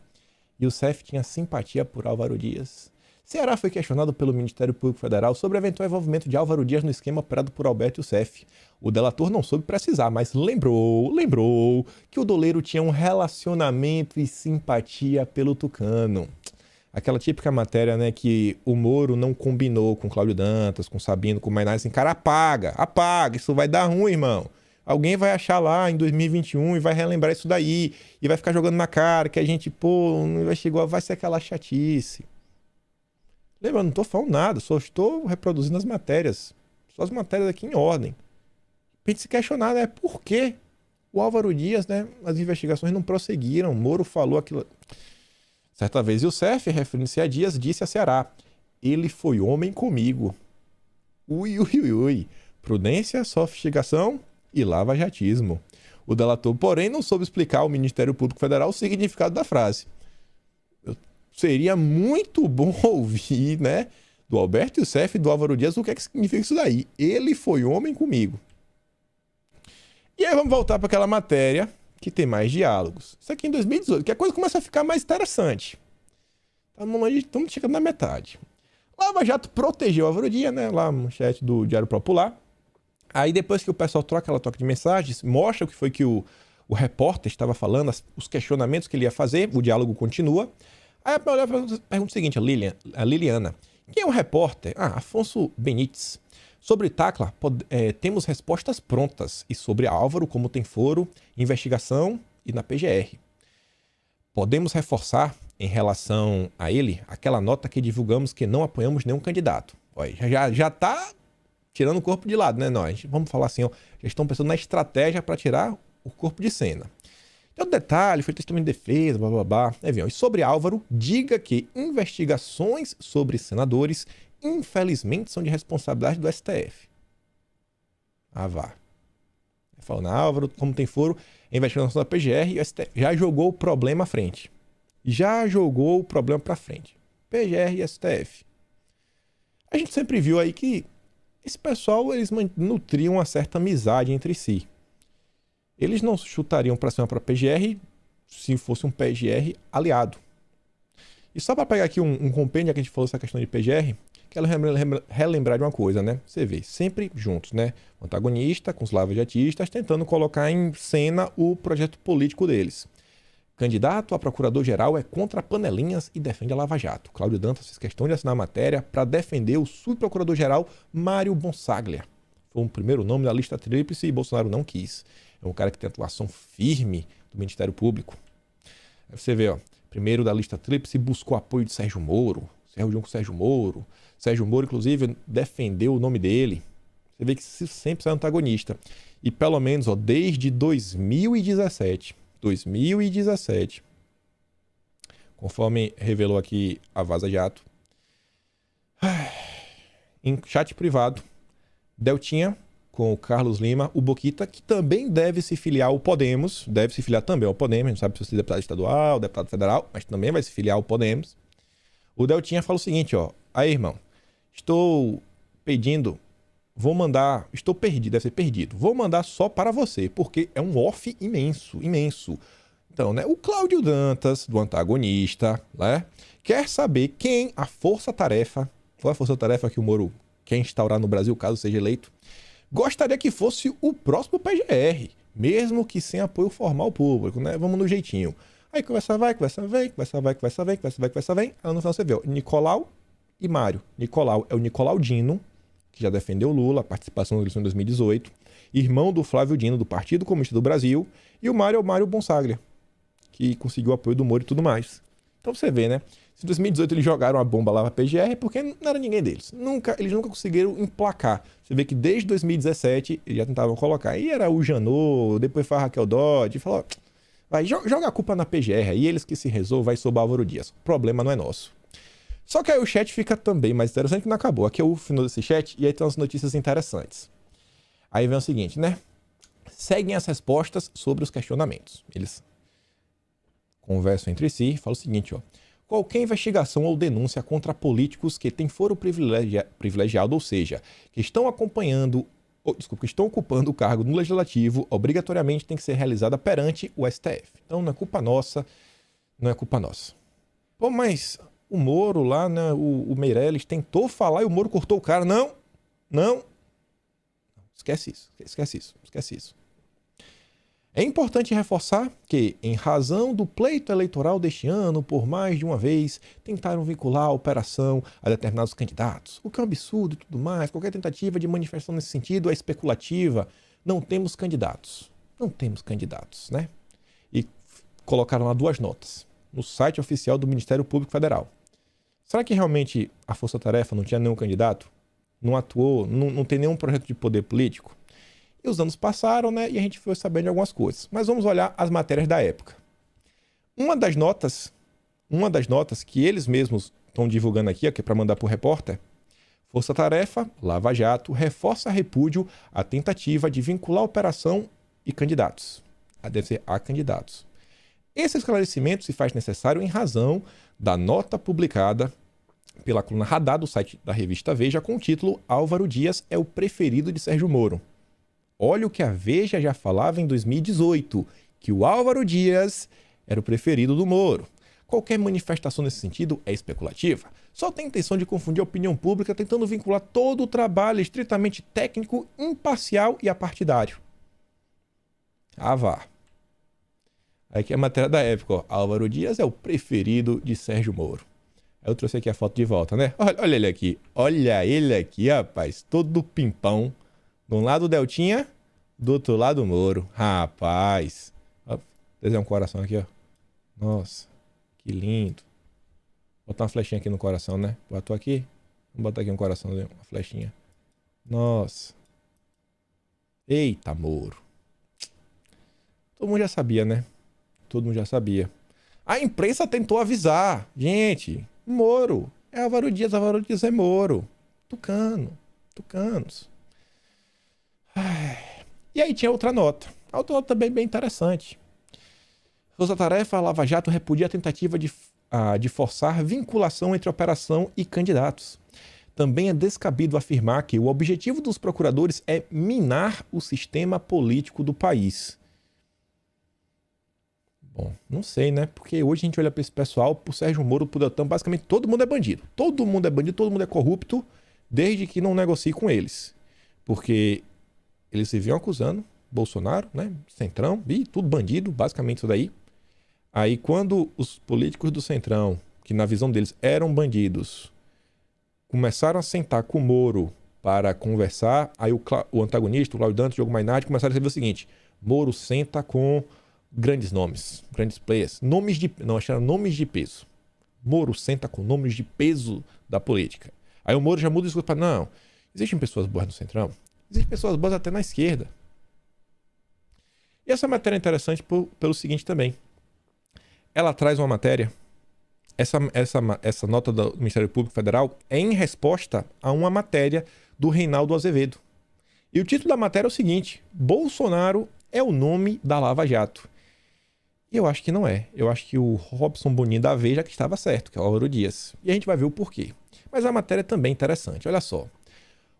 Youssef tinha simpatia por Álvaro Dias. Ceará foi questionado pelo Ministério Público Federal sobre o eventual envolvimento de Álvaro Dias no esquema operado por Alberto Youssef. O delator não soube precisar, mas lembrou que o doleiro tinha um relacionamento e simpatia pelo tucano. Aquela típica matéria, né, que o Moro não combinou com Cláudio Dantas, com Sabino, com o Maynard, assim, cara, apaga, isso vai dar ruim, irmão. Alguém vai achar lá em 2021 e vai relembrar isso daí, e vai ficar jogando na cara que a gente, pô, não investigou, vai ser aquela chatice. Lembra, eu não tô falando nada, só estou reproduzindo as matérias, só as matérias aqui em ordem. Pra gente se questionar, né, por que o Álvaro Dias, né, as investigações não prosseguiram, Moro falou aquilo... Certa vez, Youssef, referindo-se a Dias, disse a Ceará: ele foi homem comigo. Ui. Prudência, sofisticação e lava-jatismo. O delator, porém, não soube explicar ao Ministério Público Federal o significado da frase. Seria muito bom ouvir, né, do Alberto Youssef e do Álvaro Dias o que é que significa isso daí. Ele foi homem comigo. E aí vamos voltar para aquela matéria que tem mais diálogos. Isso aqui em 2018, que a coisa começa a ficar mais interessante. Estamos chegando na metade. Lava Jato protegeu a Álvaro Dias, né? Lá no chat do Diário Popular. Aí depois que o pessoal troca aquela troca de mensagens, mostra o que foi que o repórter estava falando, os questionamentos que ele ia fazer, o diálogo continua. Aí a pergunta seguinte, a Liliana. Quem é o repórter? Afonso Benites. Sobre Tacla, temos respostas prontas. E sobre Álvaro, como tem foro, investigação e na PGR. Podemos reforçar, em relação a ele, aquela nota que divulgamos que não apoiamos nenhum candidato. Olha, já tá tirando o corpo de lado, né? Nós vamos falar assim, ó, já estão pensando na estratégia para tirar o corpo de cena. Então, detalhe, foi testemunho de defesa, blá, blá, blá. E sobre Álvaro, diga que investigações sobre senadores infelizmente são de responsabilidade do STF. Vá. Falando, Álvaro, como tem foro, a investigação da PGR e o STF já jogou o problema à frente. PGR e STF. A gente sempre viu aí que esse pessoal, eles nutriam uma certa amizade entre si. Eles não chutariam para cima para a PGR se fosse um PGR aliado. E só para pegar aqui um compêndio que a gente falou essa questão de PGR, quero relembrar de uma coisa, né? Você vê, sempre juntos, né? O antagonista com os lava-jatistas tentando colocar em cena o projeto político deles. Candidato a procurador-geral é contra panelinhas e defende a Lava Jato. Cláudio Dantas fez questão de assinar a matéria para defender o subprocurador-geral Mário Bonsaglia. Foi o primeiro nome da lista tríplice e Bolsonaro não quis. É um cara que tem atuação firme do Ministério Público. Aí você vê, ó, primeiro da lista tríplice buscou apoio de Sérgio Moro. Se reuniu com Sérgio Moro. Sérgio Moro, inclusive, defendeu o nome dele. Você vê que sempre é antagonista. E pelo menos, ó, desde 2017, conforme revelou aqui a Vaza Jato, em chat privado, Deltinha com o Carlos Lima, o Boquita, que também deve se filiar ao Podemos, deve se filiar também ao Podemos, a gente sabe se vai ser deputado estadual, deputado federal, mas também vai se filiar ao Podemos. O Deltinha fala o seguinte, ó, aí, irmão, estou perdido, deve ser perdido, vou mandar só para você, porque é um off imenso. Então, né, o Cláudio Dantas, do antagonista, né, quer saber quem qual a força-tarefa que o Moro quer instaurar no Brasil, caso seja eleito, gostaria que fosse o próximo PGR, mesmo que sem apoio formal público, né, vamos no jeitinho. Aí conversa vem. Aí no final você vê, ó, Nicolau e Mário. Nicolau é o Nicolau Dino, que já defendeu Lula, a participação na eleição de 2018, irmão do Flávio Dino, do Partido Comunista do Brasil, e o Mário é o Mário Bonsaglia, que conseguiu o apoio do Moro e tudo mais. Então você vê, né? Se em 2018 eles jogaram a bomba lá pra PGR, porque não era ninguém deles. Eles nunca conseguiram emplacar. Você vê que desde 2017 eles já tentavam colocar. Aí era o Janot, depois foi a Raquel Dodge, falou, vai, joga a culpa na PGR, aí eles que se resolvam, vai sobre Álvaro Dias. O problema não é nosso. Só que aí o chat fica também mais interessante que não acabou. Aqui é o final desse chat e aí tem umas notícias interessantes. Aí vem o seguinte, né? Seguem as respostas sobre os questionamentos. Eles conversam entre si e falam o seguinte, ó. Qualquer investigação ou denúncia contra políticos que têm foro privilegiado, ou seja, que estão que estão ocupando o cargo no Legislativo, obrigatoriamente tem que ser realizada perante o STF. Então não é culpa nossa, não é culpa nossa. Pô, mas o Moro lá, né, o Meirelles tentou falar e o Moro cortou o cara. Não. Esquece isso. É importante reforçar que, em razão do pleito eleitoral deste ano, por mais de uma vez, tentaram vincular a operação a determinados candidatos, o que é um absurdo e tudo mais. Qualquer tentativa de manifestação nesse sentido é especulativa. Não temos candidatos, né? E colocaram lá 2 notas no site oficial do Ministério Público Federal. Será que realmente a Força Tarefa não tinha nenhum candidato? Não atuou? Não tem nenhum projeto de poder político? E os anos passaram, né? E a gente foi sabendo de algumas coisas. Mas vamos olhar as matérias da época. Uma das notas que eles mesmos estão divulgando aqui, que é para mandar para o repórter, Força Tarefa, Lava Jato, reforça repúdio à tentativa de vincular a operação e candidatos. Deve ser a candidatos. Esse esclarecimento se faz necessário em razão da nota publicada pela coluna Radar do site da revista Veja com o título Álvaro Dias é o preferido de Sérgio Moro. Olha o que a Veja já falava em 2018, que o Álvaro Dias era o preferido do Moro. Qualquer manifestação nesse sentido é especulativa. Só tem intenção de confundir a opinião pública tentando vincular todo o trabalho estritamente técnico, imparcial e apartidário. Ah, vá. Aqui é a matéria da época, ó. Álvaro Dias é o preferido de Sérgio Moro. Eu trouxe aqui a foto de volta, né? Olha ele aqui. Olha ele aqui, rapaz. Todo pimpão. De um lado o Deltinha, do outro lado o Moro. Rapaz. Ó, desenhar um coração aqui, ó. Nossa, que lindo. Vou botar uma flechinha aqui no coração, né? Botou aqui. Vamos botar aqui um coração, uma flechinha. Nossa. Eita, Moro. Todo mundo já sabia, né? Todo mundo já sabia. A imprensa tentou avisar. Gente, Moro. É Álvaro Dias é Moro. Tucanos. E aí tinha outra nota. A outra nota também bem interessante. Força Tarefa, Lava Jato repudia a tentativa de forçar vinculação entre operação e candidatos. Também é descabido afirmar que o objetivo dos procuradores é minar o sistema político do país. Bom, não sei, né? Porque hoje a gente olha para esse pessoal, pro Sérgio Moro, pro Deltan, basicamente todo mundo é bandido. Todo mundo é bandido, todo mundo é corrupto, desde que não negocie com eles. Porque eles se vinham acusando Bolsonaro, né? Centrão, e tudo bandido, basicamente isso daí. Aí quando os políticos do Centrão, que na visão deles eram bandidos, começaram a sentar com o Moro para conversar, aí o antagonista, o Cláudio Dantas, o Diogo Mainardi, começaram a escrever o seguinte: Moro senta com grandes nomes, grandes players, nomes de peso. Moro senta com nomes de peso da política. Aí o Moro já muda o discurso para não, existem pessoas boas no Centrão, existem pessoas boas até na esquerda. E essa matéria é interessante pelo seguinte também. Ela traz uma matéria, essa nota do Ministério Público Federal é em resposta a uma matéria do Reinaldo Azevedo. E o título da matéria é o seguinte: Bolsonaro é o nome da Lava Jato. E eu acho que não é. Eu acho que o Robson Boninho da Veja que estava certo, que é o Álvaro Dias. E a gente vai ver o porquê. Mas a matéria é também interessante, olha só.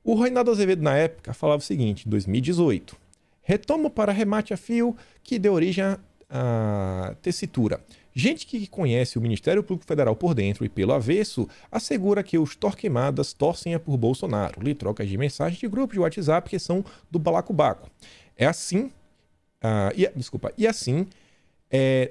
O Reinaldo Azevedo, na época, falava o seguinte, em 2018. Retomo para remate a fio que deu origem à tessitura. Gente que conhece o Ministério Público Federal por dentro e pelo avesso assegura que os torquemadas torcem por Bolsonaro. Lhe trocas de mensagens de grupo de WhatsApp que são do balacobaco. É assim...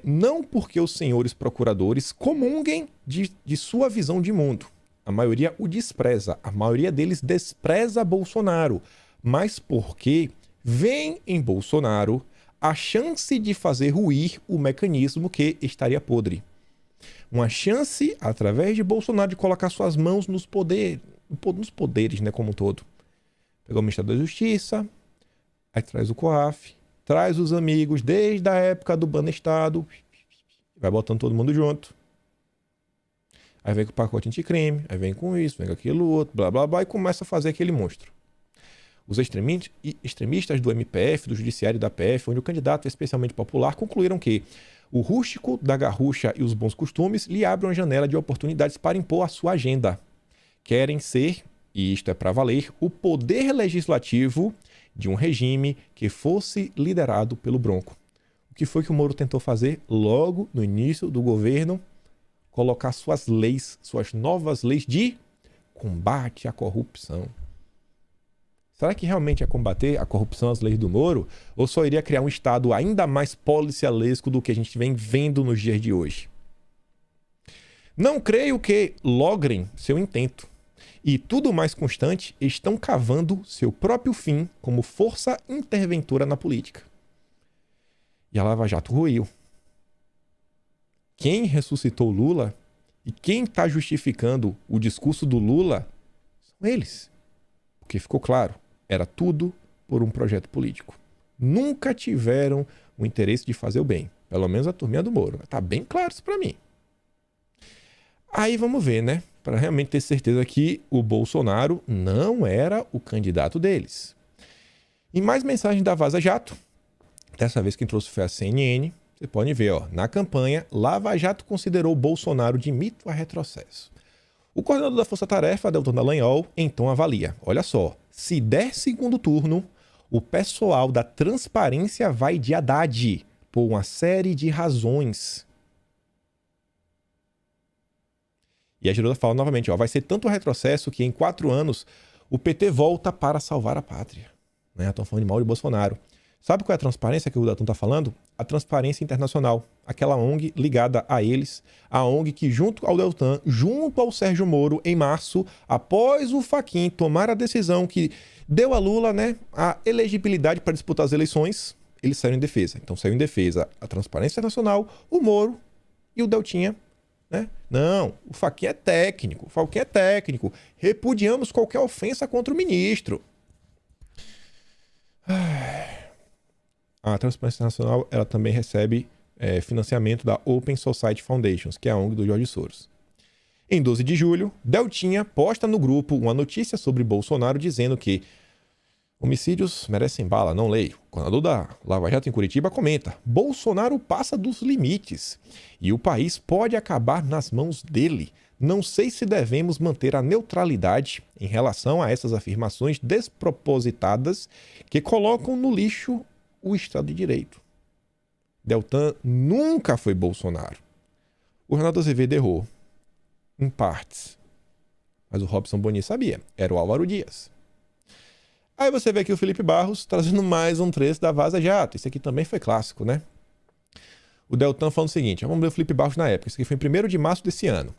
não porque os senhores procuradores comunguem de sua visão de mundo. A maioria o despreza. A maioria deles despreza Bolsonaro. Mas porque vem em Bolsonaro a chance de fazer ruir o mecanismo que estaria podre. Uma chance, através de Bolsonaro, de colocar suas mãos nos poderes, né, como um todo. Pegou o Ministério da Justiça, aí traz o COAF, traz os amigos desde a época do Banestado, vai botando todo mundo junto. Aí vem com o pacote anticrime, aí vem com isso, vem com aquilo outro, blá blá blá, e começa a fazer aquele monstro. Os extremistas do MPF, do Judiciário e da PF, onde o candidato é especialmente popular, concluíram que o rústico da garrucha e os bons costumes lhe abrem uma janela de oportunidades para impor a sua agenda. Querem ser, e isto é para valer, o poder legislativo de um regime que fosse liderado pelo Bronco. O que foi que o Moro tentou fazer logo no início do governo? Colocar suas leis, suas novas leis de combate à corrupção. Será que realmente ia combater a corrupção, as leis do Moro? Ou só iria criar um Estado ainda mais policialesco do que a gente vem vendo nos dias de hoje? Não creio que logrem seu intento. E tudo mais constante, estão cavando seu próprio fim como força interventora na política. E a Lava Jato ruiu. Quem ressuscitou Lula e quem está justificando o discurso do Lula são eles. Porque ficou claro, era tudo por um projeto político. Nunca tiveram o interesse de fazer o bem. Pelo menos a turminha do Moro. Tá bem claro isso para mim. Aí vamos ver, né? Para realmente ter certeza que o Bolsonaro não era o candidato deles. E mais mensagens da Vaza Jato. Dessa vez quem trouxe foi a CNN. Você pode ver, ó, na campanha, Lava Jato considerou Bolsonaro de mito a retrocesso. O coordenador da Força Tarefa, Deltan Dallagnol, então avalia. Olha só, se der segundo turno, o pessoal da transparência vai de Haddad, por uma série de razões. E a Giroda fala novamente, ó, vai ser tanto retrocesso que em 4 anos o PT volta para salvar a pátria. Né? Estão falando de mal de Bolsonaro. Sabe qual é a transparência que o Deltan está falando? A Transparência Internacional. Aquela ONG ligada a eles. A ONG que, junto ao Deltan, junto ao Sérgio Moro, em março, após o Fachin tomar a decisão que deu a Lula, né, a elegibilidade para disputar as eleições, eles saíram em defesa. Então saiu em defesa a Transparência Internacional, o Moro e o Deltinha. Né? Não, o Fachin é técnico. O Fachin é técnico. Repudiamos qualquer ofensa contra o ministro. A Transparência Nacional ela também recebe financiamento da Open Society Foundations, que é a ONG do Jorge Soros. Em 12 de julho, Deltinha posta no grupo uma notícia sobre Bolsonaro dizendo que homicídios merecem bala, não leio. O coordenador da Lava Jato em Curitiba comenta: Bolsonaro passa dos limites e o país pode acabar nas mãos dele. Não sei se devemos manter a neutralidade em relação a essas afirmações despropositadas que colocam no lixo o Estado de Direito. Deltan nunca foi Bolsonaro. O Renato Azevedo errou, em partes. Mas o Robson Boni sabia, era o Álvaro Dias. Aí você vê aqui o Felipe Barros trazendo mais um trecho da Vaza Jato. Isso aqui também foi clássico, né? O Deltan falando o seguinte, vamos ver o Felipe Barros na época. Isso aqui foi em 1º de março desse ano.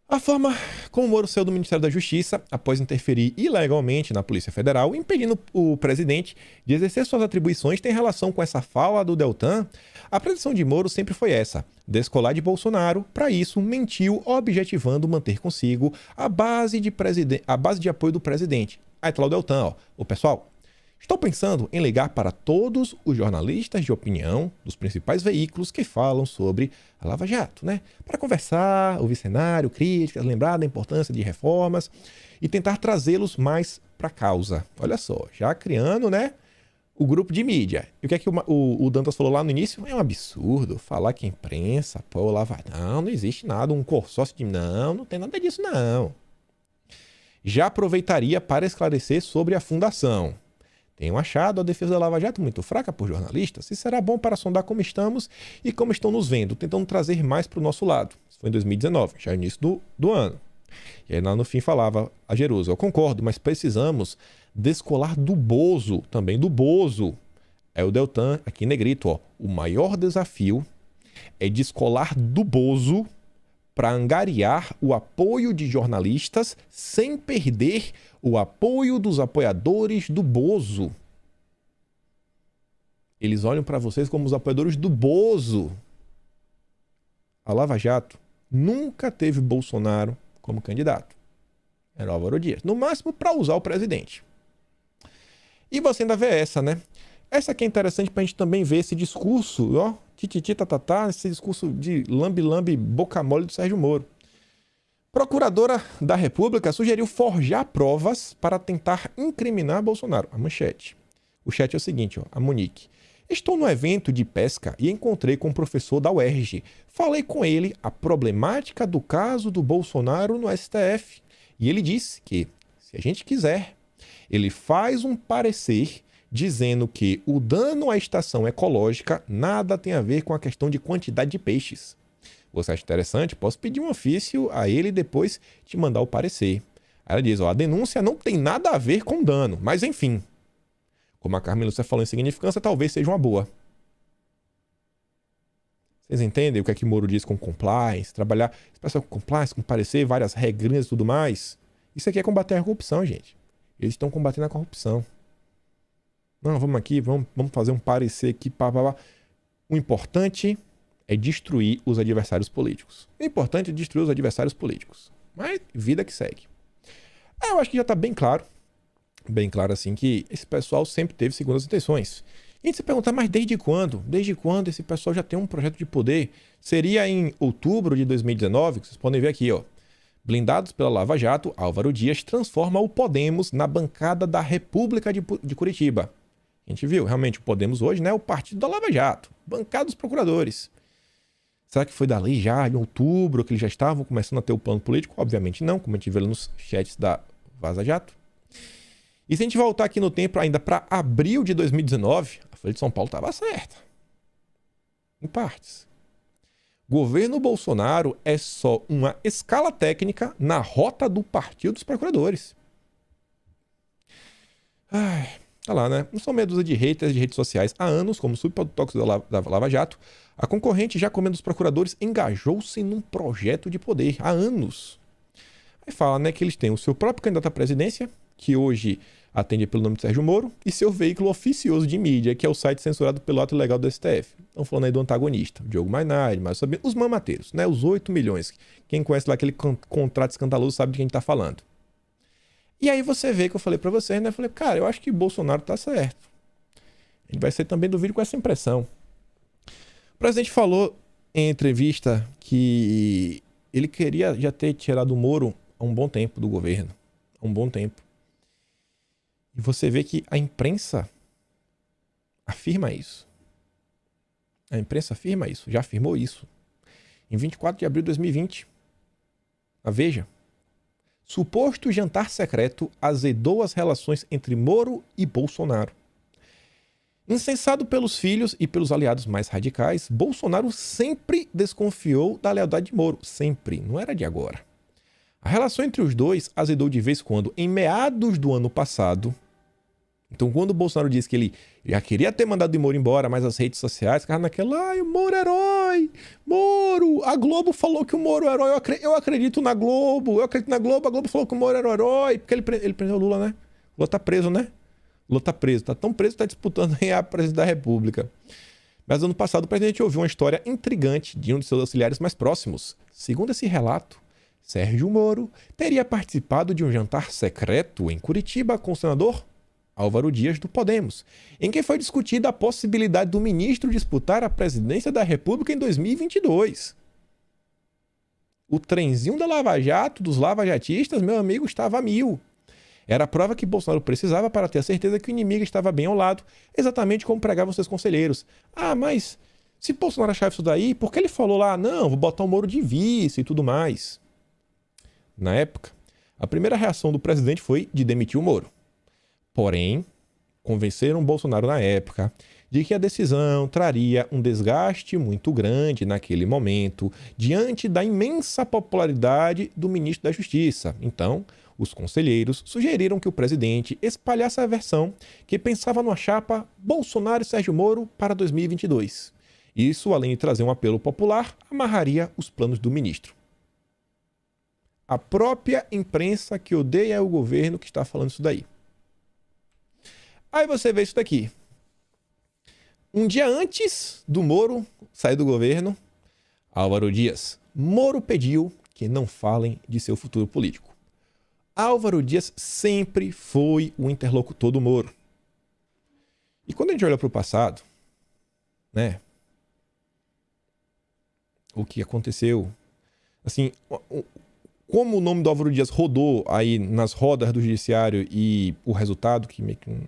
A forma como o Moro saiu do Ministério da Justiça, após interferir ilegalmente na Polícia Federal, impedindo o presidente de exercer suas atribuições, tem relação com essa fala do Deltan. A pretensão de Moro sempre foi essa: descolar de Bolsonaro. Para isso, mentiu, objetivando manter consigo a base de apoio do presidente. Aí tá lá o Deltan, ó. Ô pessoal, estou pensando em ligar para todos os jornalistas de opinião dos principais veículos que falam sobre a Lava Jato, né? Para conversar, ouvir cenário, críticas, lembrar da importância de reformas e tentar trazê-los mais para a causa. Olha só, já criando, né, o grupo de mídia. E o que é que o Dantas falou lá no início? É um absurdo falar que a imprensa apoia o Lava Jato. Não existe nada, um consórcio de... Não tem nada disso, não. Já aproveitaria para esclarecer sobre a fundação. Tenho achado a defesa da Lava Jato muito fraca por jornalistas e será bom para sondar como estamos e como estão nos vendo, tentando trazer mais para o nosso lado. Isso foi em 2019, já no início do ano. E aí lá no fim falava a Jerusa: eu concordo, mas precisamos descolar do Bozo, também do Bozo. É o Deltan, aqui em negrito, ó. O maior desafio é descolar do Bozo para angariar o apoio de jornalistas sem perder o apoio dos apoiadores do Bozo. Eles olham para vocês como os apoiadores do Bozo. a Lava Jato nunca teve Bolsonaro como candidato. Era o Álvaro Dias. No máximo para usar o presidente. E você ainda vê essa, né? Essa aqui é interessante pra gente também ver esse discurso, ó, tititi tatatá, esse discurso de lambe-lambe boca mole do Sérgio Moro. Procuradora da República sugeriu forjar provas para tentar incriminar Bolsonaro. A manchete. O chat é o seguinte, ó, a Monique. Estou no evento de pesca e encontrei com um professor da UERJ. Falei com ele a problemática do caso do Bolsonaro no STF. E ele disse que, se a gente quiser, ele faz um parecer dizendo que o dano à estação ecológica nada tem a ver com a questão de quantidade de peixes. Você acha interessante? Posso pedir um ofício a ele e depois te mandar o parecer. Aí ela diz, ó, a denúncia não tem nada a ver com dano, mas enfim. Como a Carmen Lúcia falou em significância, talvez seja uma boa. Vocês entendem o que é que Moro diz com compliance? Trabalhar com compliance, com parecer, várias regrinhas e tudo mais. Isso aqui é combater a corrupção, gente. Eles estão combatendo a corrupção. Não, vamos aqui, vamos fazer um parecer aqui. Pá. O importante é destruir os adversários políticos. O importante é destruir os adversários políticos. Mas vida que segue. Eu acho que já está bem claro assim, que esse pessoal sempre teve segundas intenções. E a gente se perguntar, mas desde quando? Desde quando esse pessoal já tem um projeto de poder? Seria em outubro de 2019, que vocês podem ver aqui, ó. Blindados pela Lava Jato, Álvaro Dias transforma o Podemos na bancada da República de Curitiba. A gente viu, realmente, o Podemos hoje, né, é o partido da Lava Jato, bancada dos procuradores. Será que foi dali já, em outubro, que eles já estavam começando a ter o plano político? Obviamente não, como a gente viu nos chats da Vaza Jato. E se a gente voltar aqui no tempo ainda para abril de 2019, a Folha de São Paulo estava certa. Em partes. Governo Bolsonaro é só uma escala técnica na rota do Partido dos Procuradores. Tá lá, né? Não são meia dúzia de haters de redes sociais há anos, como subprotóxicos da Lava Jato. A concorrente, já comendo os procuradores, engajou-se num projeto de poder há anos. Aí fala, né, que eles têm o seu próprio candidato à presidência, que hoje atende pelo nome de Sérgio Moro, e seu veículo oficioso de mídia, que é o site censurado pelo ato ilegal do STF. Estão falando aí do antagonista, Diogo Mainardi, mas sabendo, os mamateiros, né, os 8 milhões. Quem conhece lá aquele contrato escandaloso sabe de quem a gente tá falando. E aí você vê que eu falei pra vocês, né, eu falei, cara, eu acho que Bolsonaro tá certo. Ele vai ser também do vídeo com essa impressão. O presidente falou em entrevista que ele queria já ter tirado o Moro há um bom tempo do governo. Há um bom tempo. E você vê que a imprensa afirma isso. A imprensa afirma isso, já afirmou isso. Em 24 de abril de 2020, a Veja, suposto jantar secreto azedou as relações entre Moro e Bolsonaro. Incensado pelos filhos e pelos aliados mais radicais, Bolsonaro sempre desconfiou da lealdade de Moro. Sempre, não era de agora. A relação entre os dois azedou de vez quando, em meados do ano passado. Então, quando o Bolsonaro disse que ele já queria ter mandado o Moro embora, mas as redes sociais ficaram naquela, ai, o Moro é herói, Moro, a Globo falou que o Moro é herói, eu acredito na Globo, a Globo falou que o Moro era herói, porque ele prendeu o Lula, né? O Lula tá preso, né? O Lula tá preso, tá tão preso que tá disputando a presidência da República. Mas ano passado o presidente ouviu uma história intrigante de um de seus auxiliares mais próximos. Segundo esse relato, Sérgio Moro teria participado de um jantar secreto em Curitiba com o senador Álvaro Dias do Podemos, em que foi discutida a possibilidade do ministro disputar a presidência da República em 2022. O trenzinho da Lava Jato, dos lavajatistas, meu amigo, estava a mil. Era a prova que Bolsonaro precisava para ter a certeza que o inimigo estava bem ao lado, exatamente como pregavam seus conselheiros. Ah, mas se Bolsonaro achava isso daí, por que ele falou lá, não, vou botar o Moro de vice e tudo mais? Na época, a primeira reação do presidente foi de demitir o Moro. Porém, convenceram Bolsonaro na época de que a decisão traria um desgaste muito grande naquele momento, diante da imensa popularidade do ministro da Justiça. Então, os conselheiros sugeriram que o presidente espalhasse a versão que pensava numa chapa Bolsonaro e Sérgio Moro para 2022. Isso, além de trazer um apelo popular, amarraria os planos do ministro. A própria imprensa que odeia o governo que está falando isso daí. Aí você vê isso daqui. Um dia antes do Moro sair do governo, Álvaro Dias. Moro pediu que não falem de seu futuro político. Álvaro Dias sempre foi o interlocutor do Moro. E quando a gente olha para o passado, né? O que aconteceu? Assim, como o nome do Álvaro Dias rodou aí nas rodas do judiciário e o resultado, que meio que não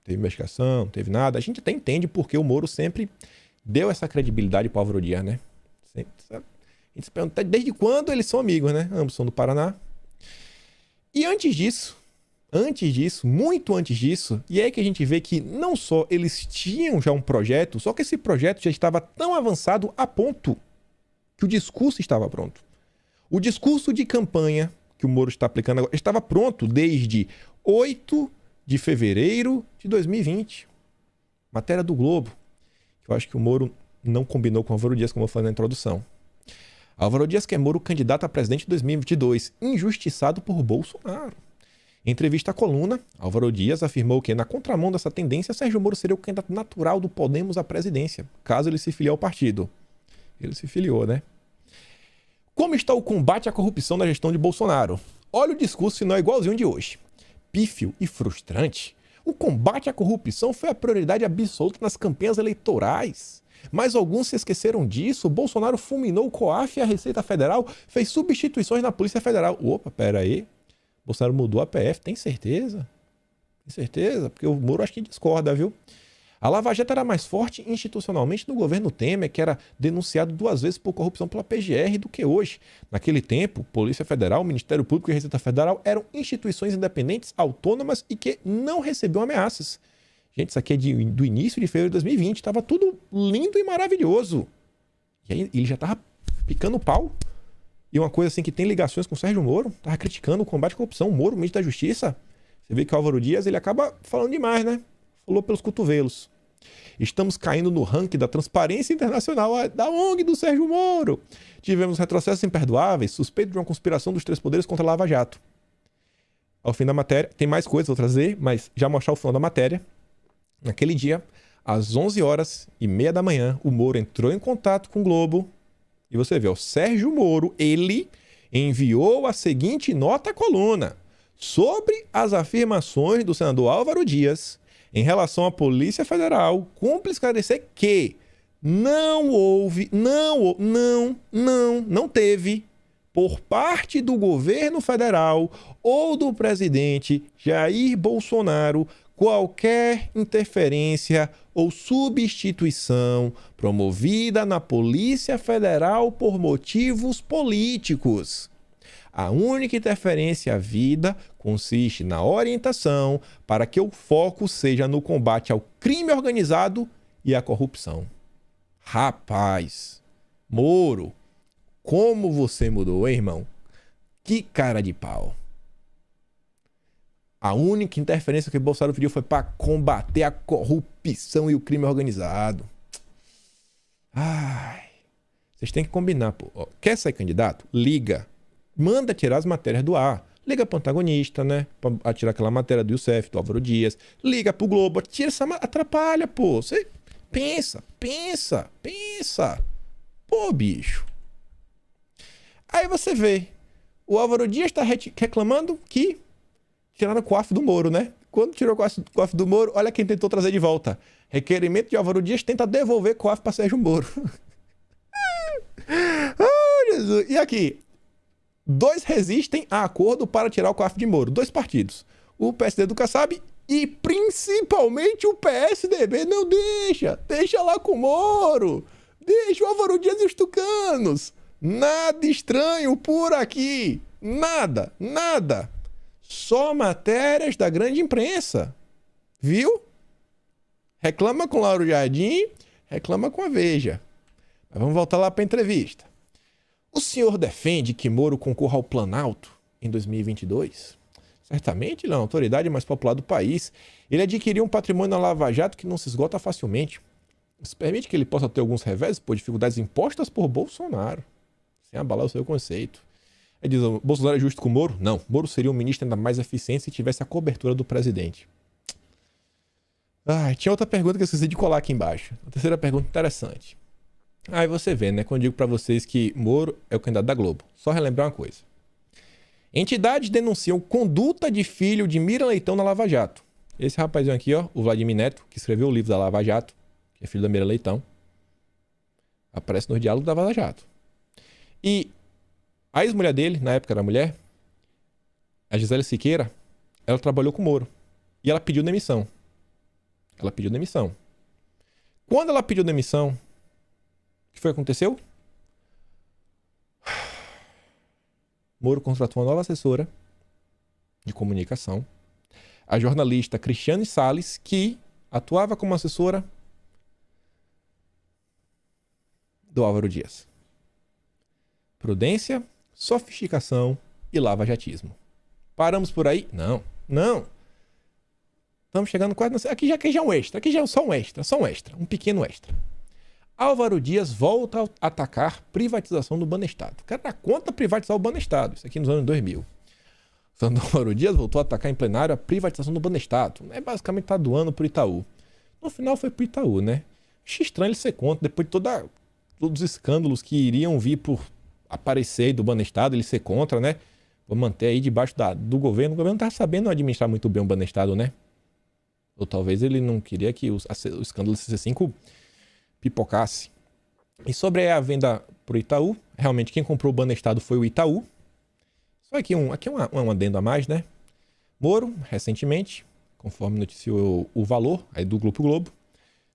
teve investigação, não teve nada, a gente até entende porque o Moro sempre deu essa credibilidade para o Álvaro Dias, né? A gente se pergunta desde quando eles são amigos, né? Ambos são do Paraná. E antes disso, muito antes disso, e é aí que a gente vê que não só eles tinham já um projeto, só que esse projeto já estava tão avançado a ponto que o discurso estava pronto. O discurso de campanha que o Moro está aplicando agora estava pronto desde 8 de fevereiro de 2020. Matéria do Globo. Eu acho que o Moro não combinou com o Álvaro Dias, como eu falei na introdução. Álvaro Dias quer Moro candidato a presidente em 2022, injustiçado por Bolsonaro. Em entrevista à coluna, Álvaro Dias afirmou que, na contramão dessa tendência, Sérgio Moro seria o candidato natural do Podemos à presidência, caso ele se filie ao partido. Ele se filiou, né? Como está o combate à corrupção na gestão de Bolsonaro? Olha o discurso, se não é igualzinho de hoje. Pífio e frustrante. O combate à corrupção foi a prioridade absoluta nas campanhas eleitorais. Mas alguns se esqueceram disso. Bolsonaro fulminou o COAF e a Receita Federal, fez substituições na Polícia Federal. Opa, pera aí. Bolsonaro mudou a PF, tem certeza? Tem certeza? Porque o Moro acho que discorda, viu? A Lava Jato era mais forte institucionalmente no governo Temer, que era denunciado 2 vezes por corrupção pela PGR, do que hoje. Naquele tempo, Polícia Federal, Ministério Público e Receita Federal eram instituições independentes, autônomas e que não recebiam ameaças. Gente, isso aqui é do início de fevereiro de 2020, estava tudo lindo e maravilhoso. E aí ele já estava picando pau. E uma coisa assim que tem ligações com o Sérgio Moro, estava criticando o combate à corrupção, o Moro, ministro da Justiça. Você vê que o Álvaro Dias, ele acaba falando demais, né? Falou pelos cotovelos. Estamos caindo no ranking da Transparência Internacional, da ONG do Sérgio Moro. Tivemos retrocessos imperdoáveis, suspeito de uma conspiração dos 3 poderes contra a Lava Jato. Ao fim da matéria, tem mais coisas, vou trazer, mas já mostrar o final da matéria. Naquele dia, às 11h30 da manhã, o Moro entrou em contato com o Globo. E você vê, o Sérgio Moro, ele enviou a seguinte nota à coluna sobre as afirmações do senador Álvaro Dias em relação à Polícia Federal, cumpre esclarecer que não teve, por parte do governo federal ou do presidente Jair Bolsonaro, qualquer interferência ou substituição promovida na Polícia Federal por motivos políticos. A única interferência havida consiste na orientação para que o foco seja no combate ao crime organizado e à corrupção. Rapaz, Moro, como você mudou, hein, irmão? Que cara de pau. A única interferência que o Bolsonaro pediu foi para combater a corrupção e o crime organizado. Ai, vocês têm que combinar, pô. Ó, quer ser candidato? Liga. Manda tirar as matérias do ar. Liga pro antagonista, né? Pra tirar aquela matéria do Youssef, do Álvaro Dias. Liga pro Globo. Tira essa... Atrapalha, pô. Você pensa. Pô, bicho. Aí você vê. O Álvaro Dias tá reclamando que tiraram o COAF do Moro, né? Quando tirou o COAF do Moro, olha quem tentou trazer de volta. Requerimento de Álvaro Dias tenta devolver COAF para Sérgio Moro. Oh, Jesus. E aqui, 2 resistem a acordo para tirar o COAF de Moro. 2 partidos. O PSD do Kassab e principalmente o PSDB. Não deixa. Deixa lá com o Moro. Deixa o Álvaro Dias e os tucanos. Nada estranho por aqui. Nada. Só matérias da grande imprensa. Viu? Reclama com Lauro Jardim, reclama com a Veja. Mas vamos voltar lá para a entrevista. O senhor defende que Moro concorra ao Planalto em 2022? Certamente ele é a autoridade mais popular do país. Ele adquiriu um patrimônio na Lava Jato que não se esgota facilmente. Isso permite que ele possa ter alguns revés por dificuldades impostas por Bolsonaro, sem abalar o seu conceito. Ele diz, Bolsonaro é justo com o Moro? Não. Moro seria um ministro ainda mais eficiente se tivesse a cobertura do presidente. Tinha outra pergunta que eu esqueci de colar aqui embaixo. A terceira pergunta interessante. Aí você vê, né? Quando eu digo pra vocês que Moro é o candidato da Globo. Só relembrar uma coisa. Entidades denunciam conduta de filho de Mira Leitão na Lava Jato. Esse rapazinho aqui, ó, o Vladimir Neto, que escreveu o livro da Lava Jato, que é filho da Mira Leitão, aparece nos diálogos da Lava Jato. E a ex-mulher dele, na época era mulher, a Gisele Siqueira, ela trabalhou com o Moro. E ela pediu demissão. Quando ela pediu demissão, o que foi que aconteceu? Moro contratou uma nova assessora de comunicação, a jornalista Cristiane Salles, que atuava como assessora do Álvaro Dias. Prudência, sofisticação e lava-jatismo. Paramos por aí? Não. Estamos chegando quase... Aqui já é um extra. Aqui já é só um extra. Um pequeno extra. Álvaro Dias volta a atacar privatização do Banestado. O cara dá conta de privatizar o Banestado. Isso aqui nos anos 2000. Álvaro Dias voltou a atacar em plenário a privatização do Banestado. Basicamente está doando pro Itaú. No final foi pro Itaú, né? Acho estranho ele ser contra. Depois de todos os escândalos que iriam vir por aparecer aí do Banestado, ele ser contra, né? Vou manter aí debaixo do governo. O governo não tá sabendo administrar muito bem o Banestado, né? Ou talvez ele não queria que o escândalo do CC5 pipocasse. E sobre a venda pro Itaú, realmente quem comprou o Banestado foi o Itaú. Só aqui um adendo a mais, né? Moro, recentemente, conforme noticiou o Valor, aí do Grupo Globo,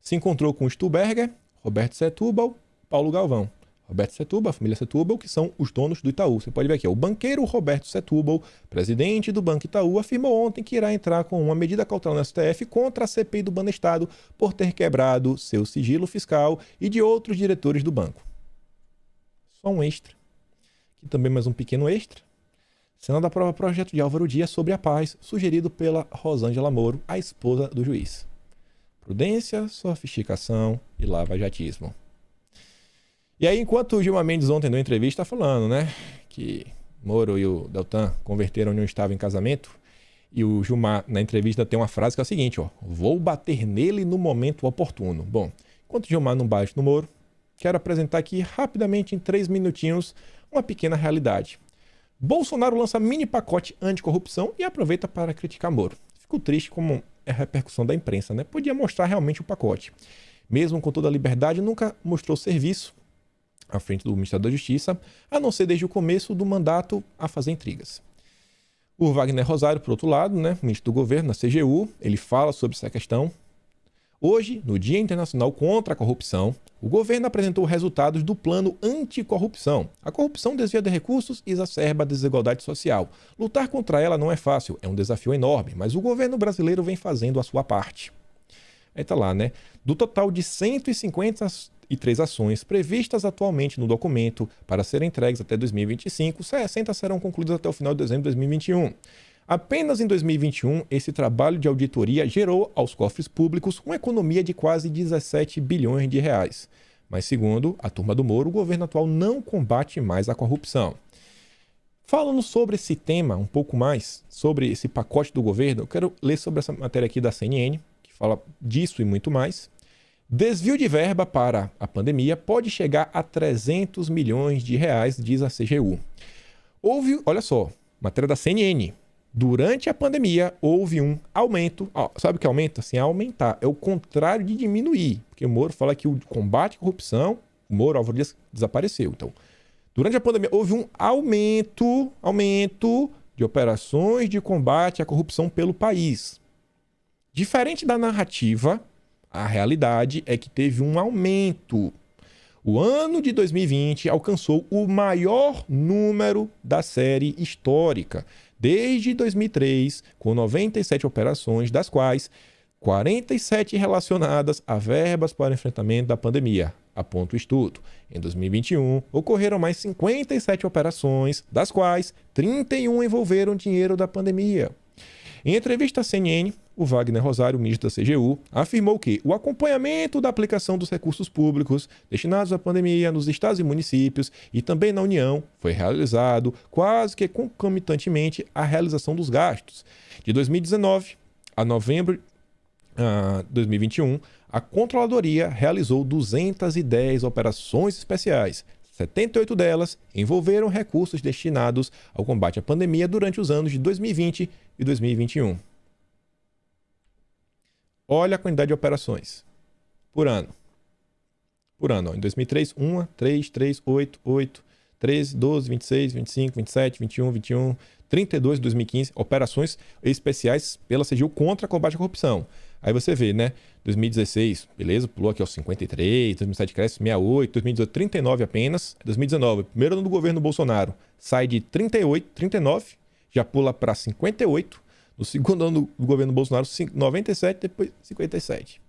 se encontrou com Stuberger, Roberto Setúbal, Paulo Galvão. Roberto Setúbal, a família Setúbal, que são os donos do Itaú. Você pode ver aqui, o banqueiro Roberto Setúbal, presidente do Banco Itaú, afirmou ontem que irá entrar com uma medida cautelar no STF contra a CPI do Banestado por ter quebrado seu sigilo fiscal e de outros diretores do banco. Só um extra. Aqui também mais um pequeno extra. Senado aprova projeto de Álvaro Dias sobre a paz, sugerido pela Rosângela Moro, a esposa do juiz. Prudência, sofisticação e lava-jatismo. E aí, enquanto o Gilmar Mendes ontem deu entrevista falando, né, que Moro e o Deltan converteram onde estava em casamento, e o Gilmar, na entrevista, tem uma frase que é a seguinte, ó, vou bater nele no momento oportuno. Bom, enquanto o Gilmar não bate no Moro, quero apresentar aqui rapidamente, em 3 minutinhos, uma pequena realidade. Bolsonaro lança mini pacote anticorrupção e aproveita para criticar Moro. Fico triste como é a repercussão da imprensa, né? Podia mostrar realmente o pacote. Mesmo com toda a liberdade, nunca mostrou serviço à frente do Ministério da Justiça, a não ser desde o começo do mandato a fazer intrigas. O Wagner Rosário, por outro lado, né, ministro do governo, na CGU, ele fala sobre essa questão. Hoje, no Dia Internacional contra a Corrupção, o governo apresentou resultados do Plano Anticorrupção. A corrupção desvia de recursos e exacerba a desigualdade social. Lutar contra ela não é fácil, é um desafio enorme, mas o governo brasileiro vem fazendo a sua parte. Aí tá lá, né? Do total de 153 ações previstas atualmente no documento para serem entregues até 2025, 60 serão concluídas até o final de dezembro de 2021. Apenas em 2021, esse trabalho de auditoria gerou aos cofres públicos uma economia de quase 17 bilhões de reais. Mas, segundo a turma do Moro, o governo atual não combate mais a corrupção. Falando sobre esse tema, um pouco mais, sobre esse pacote do governo, eu quero ler sobre essa matéria aqui da CNN, que fala disso e muito mais. Desvio de verba para a pandemia pode chegar a 300 milhões de reais, diz a CGU. Olha só, matéria da CNN. Durante a pandemia, houve um aumento. Sabe o que aumenta? Assim, aumentar. É o contrário de diminuir. Porque o Moro fala que o combate à corrupção, o Moro, Álvaro Dias, desapareceu. Então, durante a pandemia, houve um aumento de operações de combate à corrupção pelo país. Diferente da narrativa, a realidade é que teve um aumento. O ano de 2020 alcançou o maior número da série histórica, desde 2003, com 97 operações, das quais 47 relacionadas a verbas para o enfrentamento da pandemia, aponta o estudo. Em 2021, ocorreram mais 57 operações, das quais 31 envolveram dinheiro da pandemia. Em entrevista à CNN, o Wagner Rosário, ministro da CGU, afirmou que o acompanhamento da aplicação dos recursos públicos destinados à pandemia nos estados e municípios e também na União foi realizado quase que concomitantemente à realização dos gastos. De 2019 a novembro 2021, a Controladoria realizou 210 operações especiais. 78 delas envolveram recursos destinados ao combate à pandemia durante os anos de 2020 e 2021. Olha a quantidade de operações por ano. Por ano, ó. Em 2003, 1, 3, 3, 8, 8, 13, 12, 26, 25, 27, 21, 21, 32 em 2015, operações especiais pela CGU contra combate à corrupção. Aí você vê, né? 2016, beleza, pulou aqui aos 53, 2017 cresce 68, 2018 39 apenas, 2019, primeiro ano do governo Bolsonaro, sai de 38, 39, já pula para 58, no segundo ano do governo Bolsonaro 97, depois 57.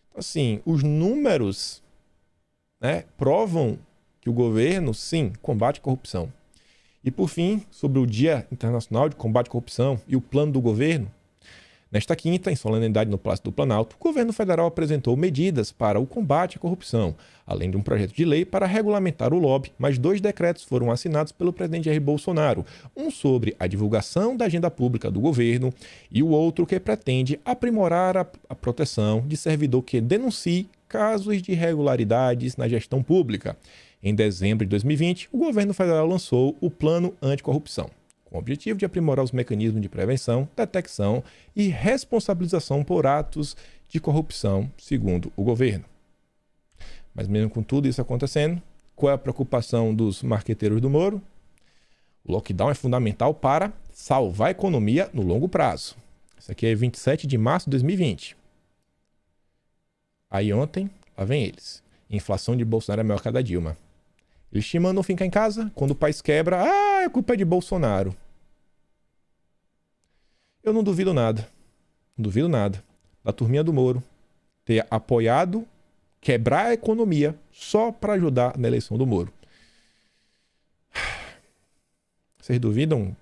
Então, assim, os números, né, provam que o governo, sim, combate a corrupção. E por fim, sobre o Dia Internacional de Combate à Corrupção e o plano do governo, nesta quinta, em solenidade no Palácio do Planalto, o governo federal apresentou medidas para o combate à corrupção, além de um projeto de lei para regulamentar o lobby, mas 2 decretos foram assinados pelo presidente Jair Bolsonaro, um sobre a divulgação da agenda pública do governo e o outro que pretende aprimorar a proteção de servidor que denuncie casos de irregularidades na gestão pública. Em dezembro de 2020, o governo federal lançou o Plano Anticorrupção, com o objetivo de aprimorar os mecanismos de prevenção, detecção e responsabilização por atos de corrupção, segundo o governo. Mas mesmo com tudo isso acontecendo, qual é a preocupação dos marqueteiros do Moro? O lockdown é fundamental para salvar a economia no longo prazo. Isso aqui é 27 de março de 2020. Aí ontem, lá vem eles. Inflação de Bolsonaro é maior que a da Dilma. Eles te mandam ficar em casa, quando o país quebra, a culpa é de Bolsonaro. Eu não duvido nada, da turminha do Moro ter apoiado quebrar a economia só para ajudar na eleição do Moro. Vocês duvidam?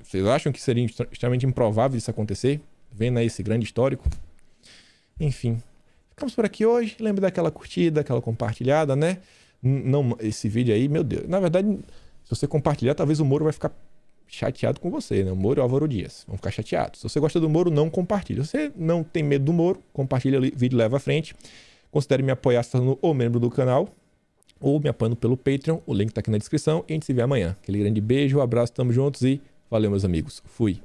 Vocês acham que seria extremamente improvável isso acontecer? Vendo aí esse grande histórico? Enfim, ficamos por aqui hoje. Lembre daquela curtida, aquela compartilhada, né? Não, esse vídeo aí, meu Deus. Na verdade, se você compartilhar, talvez o Moro vai ficar chateado com você, né? O Moro e o Álvaro Dias vão ficar chateados. Se você gosta do Moro, não compartilhe. Se você não tem medo do Moro, compartilha o vídeo, leva à frente. Considere me apoiar se tornando ou membro do canal ou me apoiando pelo Patreon. O link tá aqui na descrição e a gente se vê amanhã. Aquele grande beijo, abraço, tamo juntos e valeu, meus amigos. Fui.